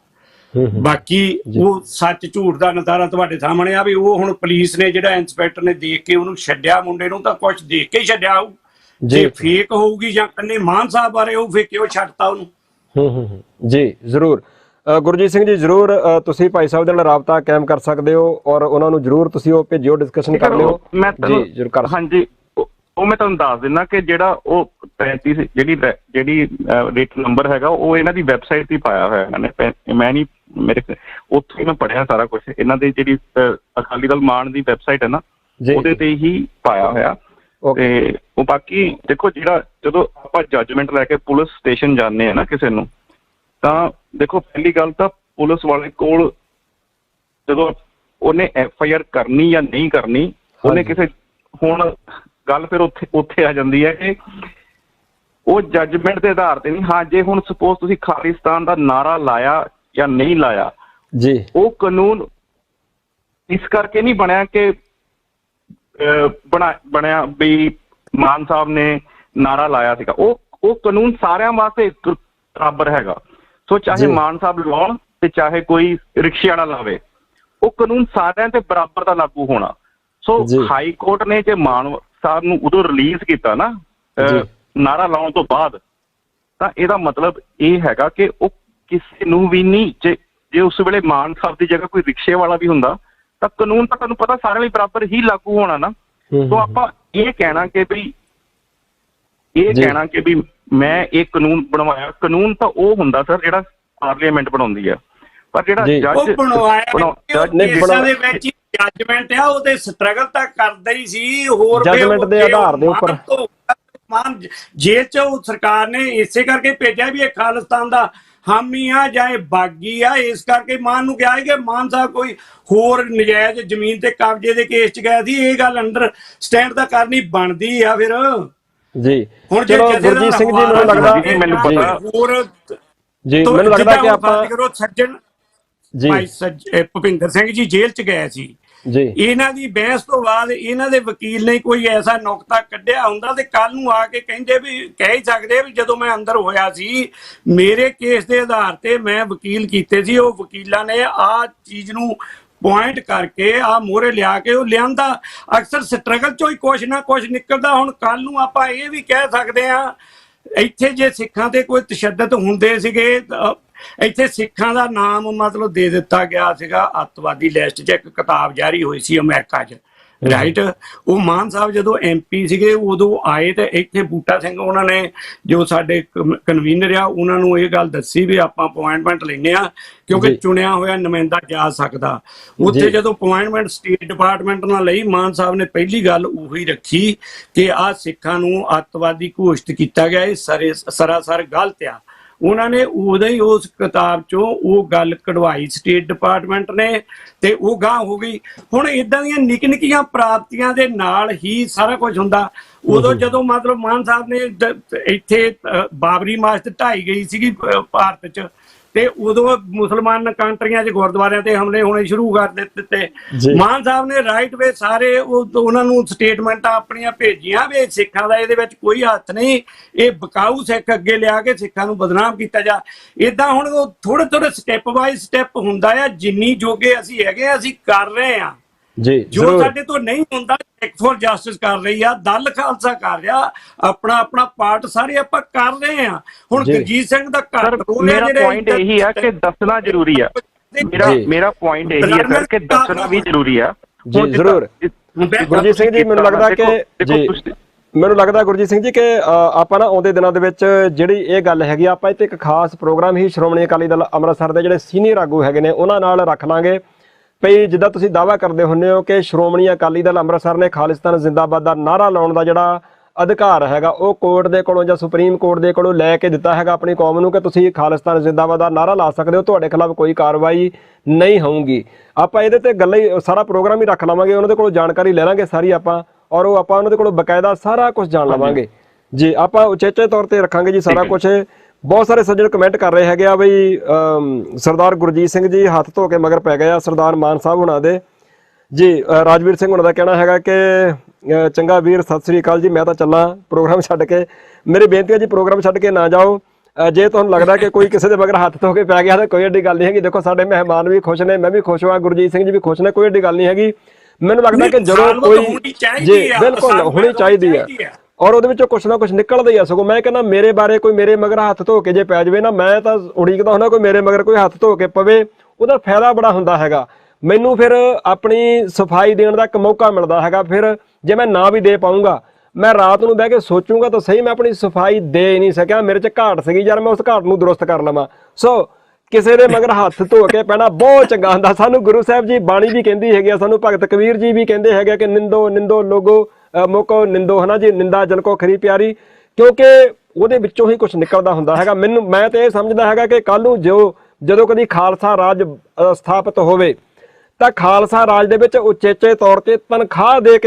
ਬਾਕੀ ਉਹ ਸੱਚ ਝੂਠ ਦਾ ਨਜ਼ਾਰਾ ਤੁਹਾਡੇ ਸਾਹਮਣੇ ਆ ਵੀ ਉਹ ਹੁਣ ਪੁਲਿਸ ਨੇ ਜਿਹੜਾ ਇੰਸਪੈਕਟਰ ਨੇ ਦੇਖ ਕੇ ਉਹਨੂੰ ਛੱਡਿਆ, ਮੁੰਡੇ ਨੂੰ ਤਾਂ ਕੁਝ ਦੇਖ ਕੇ ਹੀ ਛੱਡਿਆ ਹੋਊ। ਜੇ ਫੇਕ ਹੋਊਗੀ ਜਾਂ ਕੰਨੇ ਮਾਨ ਸਾਹਿਬ ਬਾਰੇ ਉਹ ਫੇਕ ਕਿਉਂ ਛੱਡਤਾ ਉਹਨੂੰ। ਜੀ ਜ਼ਰੂਰ ਗੁਰਜੀਤ ਸਿੰਘ ਜੀ, ਜ਼ਰੂਰ ਤੁਸੀਂ ਭਾਈ ਸਾਹਿਬ ਦੇ ਨਾਲ ਰਾਬਤਾ ਕਾਇਮ ਕਰ ਸਕਦੇ ਹੋ ਔਰ ਉਹਨਾਂ ਨੂੰ ਜ਼ਰੂਰ ਤੁਸੀਂ ਉਹ ਭੇਜਿਓ, ਡਿਸਕਸ਼ਨ ਕਰ ਲਿਓ। ਜੀ ਜ਼ਰੂਰ ਕਰ। ਹਾਂਜੀ, ਉਹ ਮੈਂ ਤੁਹਾਨੂੰ ਦੱਸ ਦਿੰਦਾ ਕਿ ਜਿਹੜਾ ਉਹ 35 ਜਿਹੜੀ ਰੇਟ ਨੰਬਰ ਹੈਗਾ ਉਹ ਇਹਨਾਂ ਦੀ ਵੈਬਸਾਈਟ ਤੇ ਪਾਇਆ ਹੋਇਆ ਇਹਨਾਂ ਨੇ। ਮੈਂ ਨਹੀਂ, ਮੇਰੇ ਉੱਥੇ ਹੀ ਮੈਂ ਪੜ੍ਹਿਆ ਸਾਰਾ ਕੁਝ। ਇਹਨਾਂ ਦੀ ਜਿਹੜੀ ਅਕਾਲੀ ਦਲ ਮਾਨ ਦੀ ਵੈਬਸਾਈਟ ਹੈ ਨਾ, ਉਹਦੇ ਤੇ ਹੀ ਪਾਇਆ ਹੋਇਆ। ਤੇ ਉਹ ਬਾਕੀ ਦੇਖੋ, ਜਿਹੜਾ ਜਦੋਂ ਆਪਾਂ ਜੱਜਮੈਂਟ ਲੈ ਕੇ ਪੁਲਿਸ ਸਟੇਸ਼ਨ ਜਾਂਦੇ ਆ ਨਾ ਕਿਸੇ ਨੂੰ, ਤਾਂ ਦੇਖੋ ਪਹਿਲੀ ਗੱਲ ਤਾਂ ਪੁਲਿਸ ਵਾਲੇ ਕੋਲ ਜਦੋਂ ਉਹਨੇ FIR ਕਰਨੀ ਜਾਂ ਨਹੀਂ ਕਰਨੀ, ਉਹਨੇ ਕਿਸੇ ਹੁਣ ਗੱਲ ਫਿਰ ਉੱਥੇ ਆ ਜਾਂਦੀ ਹੈ ਕਿ ਉਹ ਜੱਜਮੈਂਟ ਦੇ ਆਧਾਰ ਤੇ ਨਹੀਂ। ਹਾਂ, ਜੇ ਹੁਣ ਸਪੋਜ਼ ਤੁਸੀਂ ਖਾਲਿਸਤਾਨ ਦਾ ਨਾਰਾ ਲਾਇਆ ਜਾਂ ਨਹੀਂ ਲਾਇਆ ਜੀ, ਉਹ ਕਾਨੂੰਨ ਇਸ ਕਰਕੇ ਨਹੀਂ ਬਣਿਆ ਕਿ ਬਣਿਆ ਵੀ ਮਾਨ ਸਾਹਿਬ ਨੇ ਨਾਰਾ ਲਾਇਆ ਸੀਗਾ। ਉਹ ਕਾਨੂੰਨ ਸਾਰਿਆਂ ਵਾਸਤੇ ਬਰਾਬਰ ਹੈਗਾ। ਸੋ ਚਾਹੇ ਮਾਨ ਸਾਹਿਬ ਲਾਉਣ ਤੇ ਚਾਹੇ ਕੋਈ ਰਿਕਸ਼ੇ ਵਾਲਾ ਲਾਵੇ, ਉਹ ਕਾਨੂੰਨ ਸਾਰਿਆਂ ਤੇ ਬਰਾਬਰ ਦਾ ਲਾਗੂ ਹੋਣਾ। ਸੋ ਹਾਈ ਕੋਰਟ ਨੇ ਜੇ ਮਾਨ ਸਾਹਿਬ ਨੂੰ ਉਦੋਂ ਰਿਲੀਜ਼ ਕੀਤਾ ਨਾ ਨਾਰਾ ਲਾਉਣ ਤੋਂ ਬਾਅਦ, ਤਾਂ ਇਹਦਾ ਮਤਲਬ ਇਹ ਹੈਗਾ ਕਿ ਉਹ ਕਿਸੇ ਨੂੰ ਵੀ ਨਹੀਂ, ਜੇ ਉਸ ਵੇਲੇ ਮਾਨ ਸਾਹਿਬ ਦੀ ਜਗ੍ਹਾ ਕੋਈ ਰਿਕਸ਼ੇ ਵਾਲਾ ਵੀ ਹੁੰਦਾ ਤਾਂ ਕਾਨੂੰਨ ਤਾਂ ਤੁਹਾਨੂੰ ਪਤਾ ਸਾਰਿਆਂ ਲਈ ਬਰਾਬਰ ਹੀ ਲਾਗੂ ਹੋਣਾ ਨਾ। ਸੋ ਆਪਾਂ ਇਹ ਕਹਿਣਾ ਕਿ ਵੀ ਮੈਂ ਇਹ ਕਾਨੂੰਨ ਬਣਵਾਇਆ, ਕਾਨੂੰਨ ਤਾਂ ਉਹ ਹੁੰਦਾ ਸਰ ਜਿਹੜਾ ਪਾਰਲੀਮੈਂਟ ਬਣਾਉਂਦੀ ਆ, ਪਰ ਜਿਹੜਾ ਜੱਜਮੈਂਟ ਆ ਉਹਦੇ ਸਟਰਗਲ ਤਾਂ ਕਰਦਾ ਹੀ ਸੀ। ਹੋਰ ਜੱਜਮੈਂਟ ਦੇ ਆਧਾਰ ਦੇ ਉੱਪਰ ਮਾਨ ਜੇਲ੍ਹ ਚ ਸਰਕਾਰ ਨੇ ਇਸੇ ਕਰਕੇ ਭੇਜਿਆ ਵੀ ਇਹ ਖਾਲਿਸਤਾਨ ਦਾ ਹਾਮੀ ਆ ਜਾਂ ਇਹ ਬਾਗੀ ਆ। ਇਸ ਕਰਕੇ ਮਾਨ ਨੂੰ ਕਿਹਾ ਕਿ ਮਾਨ ਸਾਹਿਬ ਕੋਈ ਹੋਰ ਨਜਾਇਜ਼ ਜ਼ਮੀਨ ਤੇ ਕਬਜ਼ੇ ਦੇ ਕੇਸ ਚ ਗਿਆ ਸੀ, ਇਹ ਗੱਲ ਅੰਡਰਸਟੈਂਡ ਤਾਂ ਕਰਨੀ ਬਣਦੀ ਆ ਫਿਰ ਜੀ। ਹੁਣ ਜੇ ਗੁਰਜੀਤ ਸਿੰਘ ਜੀ ਮੈਨੂੰ ਲੱਗਦਾ ਮੈਨੂੰ ਪਤਾ ਹੋਰ ਜੀ, ਮੈਨੂੰ ਲੱਗਦਾ ਕਿ ਆਪਾਂ ਸੱਜਣ ਭਾਈ ਭੁਪਿੰਦਰ ਸਿੰਘ ਜੀ ਜੇਲ੍ਹ ਚ ਗਏ ਸੀ ਜੀ। ਇਹਨਾਂ ਦੀ ਬਹਿਸ ਤੋਂ ਬਾਅਦ ਇਹਨਾਂ ਦੇ ਵਕੀਲ ਨੇ ਕੋਈ ਐਸਾ ਨੁਕਤਾ ਕੱਢਿਆ ਹੁੰਦਾ ਤੇ ਕੱਲ ਨੂੰ ਆ ਕੇ ਕਹਿੰਦੇ ਵੀ ਕਹਿ ਹੀ ਸਕਦੇ ਵੀ ਜਦੋਂ ਮੈਂ ਅੰਦਰ ਹੋਇਆ ਸੀ ਮੇਰੇ ਕੇਸ ਦੇ ਆਧਾਰ ਤੇ ਮੈਂ ਵਕੀਲ ਕੀਤੇ ਸੀ, ਉਹ ਵਕੀਲਾਂ ਨੇ ਆਹ ਚੀਜ਼ ਨੂੰ ਪੁਆਇੰਟ ਕਰਕੇ ਆ ਮੋਹਰੇ ਲਿਆ ਕੇ ਉਹ ਲਿਆਂਦਾ। ਅਕਸਰ ਸਟਰਗਲ ਚੋਂ ਹੀ ਕੁਛ ਨਾ ਕੁਛ ਨਿਕਲਦਾ। ਹੁਣ ਕੱਲ ਨੂੰ ਆਪਾਂ ਇਹ ਵੀ ਕਹਿ ਸਕਦੇ ਹਾਂ ਇੱਥੇ ਜੇ ਸਿੱਖਾਂ ਤੇ ਕੋਈ ਤਸ਼ੱਦਦ ਹੁੰਦੇ ਸੀਗੇ, ਇੱਥੇ ਸਿੱਖਾਂ ਦਾ ਨਾਮ ਮਤਲਬ ਦੇ ਦਿੱਤਾ ਗਿਆ ਸੀਗਾ ਅੱਤਵਾਦੀ ਲਿਸਟ 'ਚ। ਇੱਕ ਕਿਤਾਬ ਜਾਰੀ ਹੋਈ ਸੀ ਅਮਰੀਕਾ 'ਚ, ਰਾਈਟ। ਉਹ ਮਾਨ ਸਾਹਿਬ ਜਦੋਂ MP ਸੀਗੇ ਉਦੋਂ ਆਏ ਤੇ ਇੱਥੇ ਬੂਟਾ ਸਿੰਘ ਉਹਨਾਂ ਨੇ ਜੋ ਸਾਡੇ ਕਨਵੀਨਰ ਆ ਉਹਨਾਂ ਨੂੰ ਇਹ ਗੱਲ ਦੱਸੀ ਵੀ ਆਪਾਂ ਅਪੁਆਇੰਟਮੈਂਟ ਲੈਂਦੇ ਆ ਕਿਉਂਕਿ ਚੁਣਿਆ ਹੋਇਆ ਨੁਮਾਇੰਦਾ ਜਾ ਸਕਦਾ। ਉੱਥੇ ਜਦੋਂ ਅਪੁਆਇੰਟਮੈਂਟ ਸਟੇਟ ਡਿਪਾਰਟਮੈਂਟ ਨਾਲ ਲਈ, ਮਾਨ ਸਾਹਿਬ ਨੇ ਪਹਿਲੀ ਗੱਲ ਉਹੀ ਰੱਖੀ ਕਿ ਆਹ ਸਿੱਖਾਂ ਨੂੰ ਅੱਤਵਾਦੀ ਘੋਸ਼ਿਤ ਕੀਤਾ ਗਿਆ, ਇਹ ਸਰਾਸਰ ਗਲਤ ਆ। ਉਹਨਾਂ ਨੇ ਉਦੋਂ ਹੀ ਉਸ ਕਿਤਾਬ ਚੋਂ ਉਹ ਗੱਲ ਕਢਵਾਈ ਸਟੇਟ ਡਿਪਾਰਟਮੈਂਟ ਨੇ ਤੇ ਉਹ ਗਾਂਹ ਹੋ ਗਈ। ਹੁਣ ਇਦਾਂ ਦੀਆਂ ਨਿੱਕੀ ਨਿੱਕੀਆਂ ਪ੍ਰਾਪਤੀਆਂ ਦੇ ਨਾਲ ਹੀ ਸਾਰਾ ਕੁਝ ਹੁੰਦਾ। ਉਦੋਂ ਜਦੋਂ ਮਤਲਬ ਮਾਨ ਸਾਹਿਬ ਨੇ ਇੱਥੇ ਬਾਬਰੀ ਮਸਜਿਦ ਢਾਈ ਗਈ ਸੀਗੀ ਭਾਰਤ 'ਚ, ਤੇ ਉਦੋਂ ਮੁਸਲਮਾਨ ਕੰਟਰੀਆਂ 'ਚ ਗੁਰਦੁਆਰਿਆਂ ਤੇ ਹਮਲੇ ਹੋਣੇ ਸ਼ੁਰੂ ਕਰ ਦਿੱਤੇ। ਮਾਨ ਸਾਹਿਬ ਨੇ ਰਾਈਟ ਵੇ ਸਾਰੇ ਉਹਨਾਂ ਨੂੰ ਸਟੇਟਮੈਂਟਾਂ ਆਪਣੀਆਂ ਭੇਜੀਆਂ ਵੀ ਸਿੱਖਾਂ ਦਾ ਇਹਦੇ ਵਿੱਚ ਕੋਈ ਹੱਥ ਨਹੀਂ, ਇਹ ਬਕਾਊ ਸਿੱਖ ਅੱਗੇ ਲਿਆ ਕੇ ਸਿੱਖਾਂ ਨੂੰ ਬਦਨਾਮ ਕੀਤਾ ਜਾ। ਏਦਾਂ ਹੁਣ ਉਹ ਥੋੜੇ ਥੋੜੇ ਸਟੈਪ ਬਾਈ ਸਟੈਪ ਹੁੰਦਾ ਆ। ਜਿੰਨੀ ਜੋਗੇ ਅਸੀਂ ਹੈਗੇ ਅਸੀਂ ਕਰ ਰਹੇ ਆ ਜੀ। ਜੋ ਸਾਡੇ ਤੋਂ ਨਹੀਂ ਹੁੰਦਾ ਇੱਕ ਫੋਰ ਜਸਟਿਸ ਕਰ ਰਹੀ ਆ, ਦਲ ਖਾਲਸਾ ਕਰ ਰਿਹਾ, ਆਪਣਾ ਆਪਣਾ ਪਾਰਟ ਸਾਰੇ ਆਪਾਂ ਕਰ ਰਹੇ ਆ। ਹੁਣ ਗੁਰਜੀਤ ਸਿੰਘ ਦਾ ਘਰ ਮੇਰਾ ਪੁਆਇੰਟ ਇਹੀ ਆ ਕਿ ਦੱਸਣਾ ਜ਼ਰੂਰੀ ਆ। ਮੇਰਾ ਪੁਆਇੰਟ ਇਹੀ ਆ ਸਰ ਕਿ ਦੱਸਣਾ ਵੀ ਜ਼ਰੂਰੀ ਆ। ਜੀ ਜ਼ਰੂਰ ਗੁਰਜੀਤ ਸਿੰਘ ਜੀ, ਮੈਨੂੰ ਲੱਗਦਾ ਕਿ ਮੈਨੂੰ ਲੱਗਦਾ ਗੁਰਜੀਤ ਸਿੰਘ ਜੀ ਕਿ ਆਪਾਂ ਨਾ ਆਉਂਦੇ ਦਿਨਾਂ ਦੇ ਵਿੱਚ ਜਿਹੜੀ ਇਹ ਗੱਲ ਹੈਗੀ ਆਪਾਂ ਇੱਥੇ ਇੱਕ ਖਾਸ ਪ੍ਰੋਗਰਾਮ ਹੀ ਸ਼੍ਰੋਮਣੀ ਅਕਾਲੀ ਦਲ ਅੰਮ੍ਰਿਤਸਰ ਦੇ ਜਿਹੜੇ ਸੀਨੀਅਰ ਆਗੂ ਹੈਗੇ ਨੇ ਉਹਨਾਂ ਨਾਲ ਰੱਖ ਲਾਂਗੇ ਭਈ ਜਿੱਦਾਂ ਤੁਸੀਂ ਦਾਅਵਾ ਕਰਦੇ ਹੁੰਦੇ ਹੋ ਕਿ ਸ਼੍ਰੋਮਣੀ ਅਕਾਲੀ ਦਲ ਅੰਮ੍ਰਿਤਸਰ ਨੇ ਖਾਲਿਸਤਾਨ ਜ਼ਿੰਦਾਬਾਦ ਦਾ ਨਾਅਰਾ ਲਾਉਣ ਦਾ ਜਿਹੜਾ ਅਧਿਕਾਰ ਹੈਗਾ ਉਹ ਕੋਰਟ ਦੇ ਕੋਲੋਂ ਜਾਂ ਸੁਪਰੀਮ ਕੋਰਟ ਦੇ ਕੋਲੋਂ ਲੈ ਕੇ ਦਿੱਤਾ ਹੈਗਾ ਆਪਣੀ ਕੌਮ ਨੂੰ ਕਿ ਤੁਸੀਂ ਖਾਲਿਸਤਾਨ ਜ਼ਿੰਦਾਬਾਦ ਦਾ ਨਾਅਰਾ ਲਾ ਸਕਦੇ ਹੋ, ਤੁਹਾਡੇ ਖਿਲਾਫ ਕੋਈ ਕਾਰਵਾਈ ਨਹੀਂ ਹੋਊਗੀ। ਆਪਾਂ ਇਹਦੇ ਤੇ ਗੱਲਾਂ ਹੀ ਸਾਰਾ ਪ੍ਰੋਗਰਾਮ ਹੀ ਰੱਖ ਲਵਾਂਗੇ, ਉਹਨਾਂ ਦੇ ਕੋਲੋਂ ਜਾਣਕਾਰੀ ਲੈ ਲਾਂਗੇ ਸਾਰੀ ਆਪਾਂ, ਔਰ ਉਹ ਆਪਾਂ ਉਹਨਾਂ ਦੇ ਕੋਲੋਂ ਬਕਾਇਦਾ ਸਾਰਾ ਕੁਝ ਜਾਣ ਲਵਾਂਗੇ ਜੀ। ਆਪਾਂ ਉਚੇਚੇ ਤੌਰ ਤੇ ਰੱਖਾਂਗੇ ਜੀ ਸਾਰਾ ਕੁਝ। ਬਹੁਤ ਸਾਰੇ ਸੱਜਣ ਕਮੈਂਟ ਕਰ ਰਹੇ ਹੈਗੇ ਆ ਬਈ ਸਰਦਾਰ ਗੁਰਜੀਤ ਸਿੰਘ ਜੀ ਹੱਥ ਧੋ ਕੇ ਮਗਰ ਪੈ ਗਏ ਆ ਸਰਦਾਰ ਮਾਨ ਸਾਹਿਬ ਹੁਣਾਂ ਦੇ ਜੀ। ਰਾਜਵੀਰ ਸਿੰਘ ਹੁਣਾਂ ਦਾ ਕਹਿਣਾ ਹੈਗਾ ਕਿ ਚੰਗਾ ਵੀਰ ਸਤਿ ਸ੍ਰੀ ਅਕਾਲ ਜੀ, ਮੈਂ ਤਾਂ ਚੱਲਾਂ ਪ੍ਰੋਗਰਾਮ ਛੱਡ ਕੇ। ਮੇਰੀ ਬੇਨਤੀ ਹੈ ਜੀ ਪ੍ਰੋਗਰਾਮ ਛੱਡ ਕੇ ਨਾ ਜਾਓ। ਜੇ ਤੁਹਾਨੂੰ ਲੱਗਦਾ ਕਿ ਕੋਈ ਕਿਸੇ ਦੇ ਮਗਰ ਹੱਥ ਧੋ ਕੇ ਪੈ ਗਿਆ ਤਾਂ ਕੋਈ ਏਡੀ ਗੱਲ ਨਹੀਂ ਹੈਗੀ। ਦੇਖੋ ਸਾਡੇ ਮਹਿਮਾਨ ਵੀ ਖੁਸ਼ ਨੇ, ਮੈਂ ਵੀ ਖੁਸ਼ ਹਾਂ, ਗੁਰਜੀਤ ਸਿੰਘ ਜੀ ਵੀ ਖੁਸ਼ ਨੇ, ਕੋਈ ਏਡੀ ਗੱਲ ਨਹੀਂ ਹੈਗੀ। ਮੈਨੂੰ ਲੱਗਦਾ ਕਿ ਜਦੋਂ ਕੋਈ ਜੀ ਬਿਲਕੁਲ ਹੋਣੀ ਚਾਹੀਦੀ ਹੈ ਔਰ ਉਹਦੇ ਵਿੱਚੋਂ ਕੁਛ ਨਾ ਕੁਛ ਨਿਕਲਦਾ ਹੀ ਆ। ਸਗੋਂ ਮੈਂ ਕਹਿੰਦਾ ਮੇਰੇ ਬਾਰੇ ਕੋਈ ਮੇਰੇ ਮਗਰ ਹੱਥ ਧੋ ਕੇ ਜੇ ਪੈ ਜਾਵੇ ਨਾ, ਮੈਂ ਤਾਂ ਉਡੀਕਦਾ ਹੁੰਦਾ ਕੋਈ ਮੇਰੇ ਮਗਰ ਕੋਈ ਹੱਥ ਧੋ ਕੇ ਪਵੇ, ਉਹਦਾ ਫਾਇਦਾ ਬੜਾ ਹੁੰਦਾ ਹੈਗਾ। ਮੈਨੂੰ ਫਿਰ ਆਪਣੀ ਸਫਾਈ ਦੇਣ ਦਾ ਇੱਕ ਮੌਕਾ ਮਿਲਦਾ ਹੈਗਾ। ਫਿਰ ਜੇ ਮੈਂ ਨਾ ਵੀ ਦੇ ਪਾਊਂਗਾ, ਮੈਂ ਰਾਤ ਨੂੰ ਬਹਿ ਕੇ ਸੋਚੂੰਗਾ ਤਾਂ ਸਹੀ ਮੈਂ ਆਪਣੀ ਸਫਾਈ ਦੇ ਨਹੀਂ ਸਕਿਆ, ਮੇਰੇ 'ਚ ਘਾਟ ਸੀਗੀ ਯਾਰ, ਮੈਂ ਉਸ ਘਾਟ ਨੂੰ ਦਰੁਸਤ ਕਰ ਲਵਾਂ। ਸੋ ਕਿਸੇ ਦੇ ਮਗਰ ਹੱਥ ਧੋ ਕੇ ਪੈਣਾ ਬਹੁਤ ਚੰਗਾ ਹੁੰਦਾ। ਸਾਨੂੰ ਗੁਰੂ ਸਾਹਿਬ ਜੀ ਬਾਣੀ ਵੀ ਕਹਿੰਦੀ ਹੈਗੀ ਆ, ਸਾਨੂੰ ਭਗਤ ਕਬੀਰ ਜੀ ਵੀ ਕਹਿੰਦੇ ਹੈਗੇ ਕਿ ਨਿੰਦੋ ਨਿੰਦੋ ਲੋਗੋ ਮੋਕੋ ਨਿੰਦੋ, ਹਨਾ ਜੀ, ਨਿੰਦਾ ਜਨ ਕੋ ਖਰੀ ਪਿਆਰੀ, ਕਿਉਂਕਿ ਉਹਦੇ ਵਿੱਚੋਂ ਹੀ ਕੁਝ ਨਿਕਲਦਾ ਹੁੰਦਾ ਹੈਗਾ। ਮੈਂ ਤਾਂ ਇਹ ਸਮਝਦਾ ਹੈਗਾ ਕਿ ਕੱਲ ਨੂੰ ਜਦੋਂ ਕਦੀ ਖਾਲਸਾ ਰਾਜ ਸਥਾਪਿਤ ਹੋਵੇ ਤਾਂ ਖਾਲਸਾ ਰਾਜ ਦੇ ਵਿੱਚ ਉਚੇਚੇ ਤੌਰ ਤੇ ਤਨਖਾਹ ਦੇ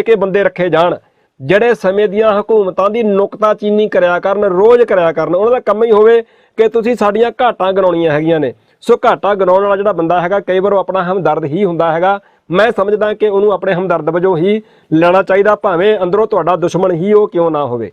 ਕੇ ਬੰਦੇ ਰੱਖੇ ਜਾਣ, ਜਿਹੜੇ ਸਮੇਂ ਦੀਆਂ ਹਕੂਮਤਾਂ ਦੀ ਨੁਕਤਾਚੀਨੀ ਕਰਿਆ ਕਰਨ, ਰੋਜ਼ ਕਰਿਆ ਕਰਨ। ਉਹਨਾਂ ਦਾ ਕੰਮ ਹੀ ਹੋਵੇ ਕਿ ਤੁਸੀਂ ਸਾਡੀਆਂ ਘਾਟਾਂ ਗਿਣਾਉਣੀਆਂ ਹੈਗੀਆਂ ਨੇ। ਸੋ ਘਾਟਾਂ ਗਿਣਾਉਣ ਵਾਲਾ ਜਿਹੜਾ ਬੰਦਾ ਹੈਗਾ ਕਈ ਵਾਰ ਉਹ ਆਪਣਾ ਹਮਦਰਦ ਹੀ ਹੁੰਦਾ ਹੈਗਾ। ਮੈਂ ਸਮਝਦਾ ਕਿ ਉਹਨੂੰ ਆਪਣੇ ਹਮਦਰਦ ਵਜੋਂ ਹੀ ਲੈਣਾ ਚਾਹੀਦਾ, ਭਾਵੇਂ ਅੰਦਰੋਂ ਤੁਹਾਡਾ ਦੁਸ਼ਮਣ ਹੀ ਉਹ ਕਿਉਂ ਨਾ ਹੋਵੇ।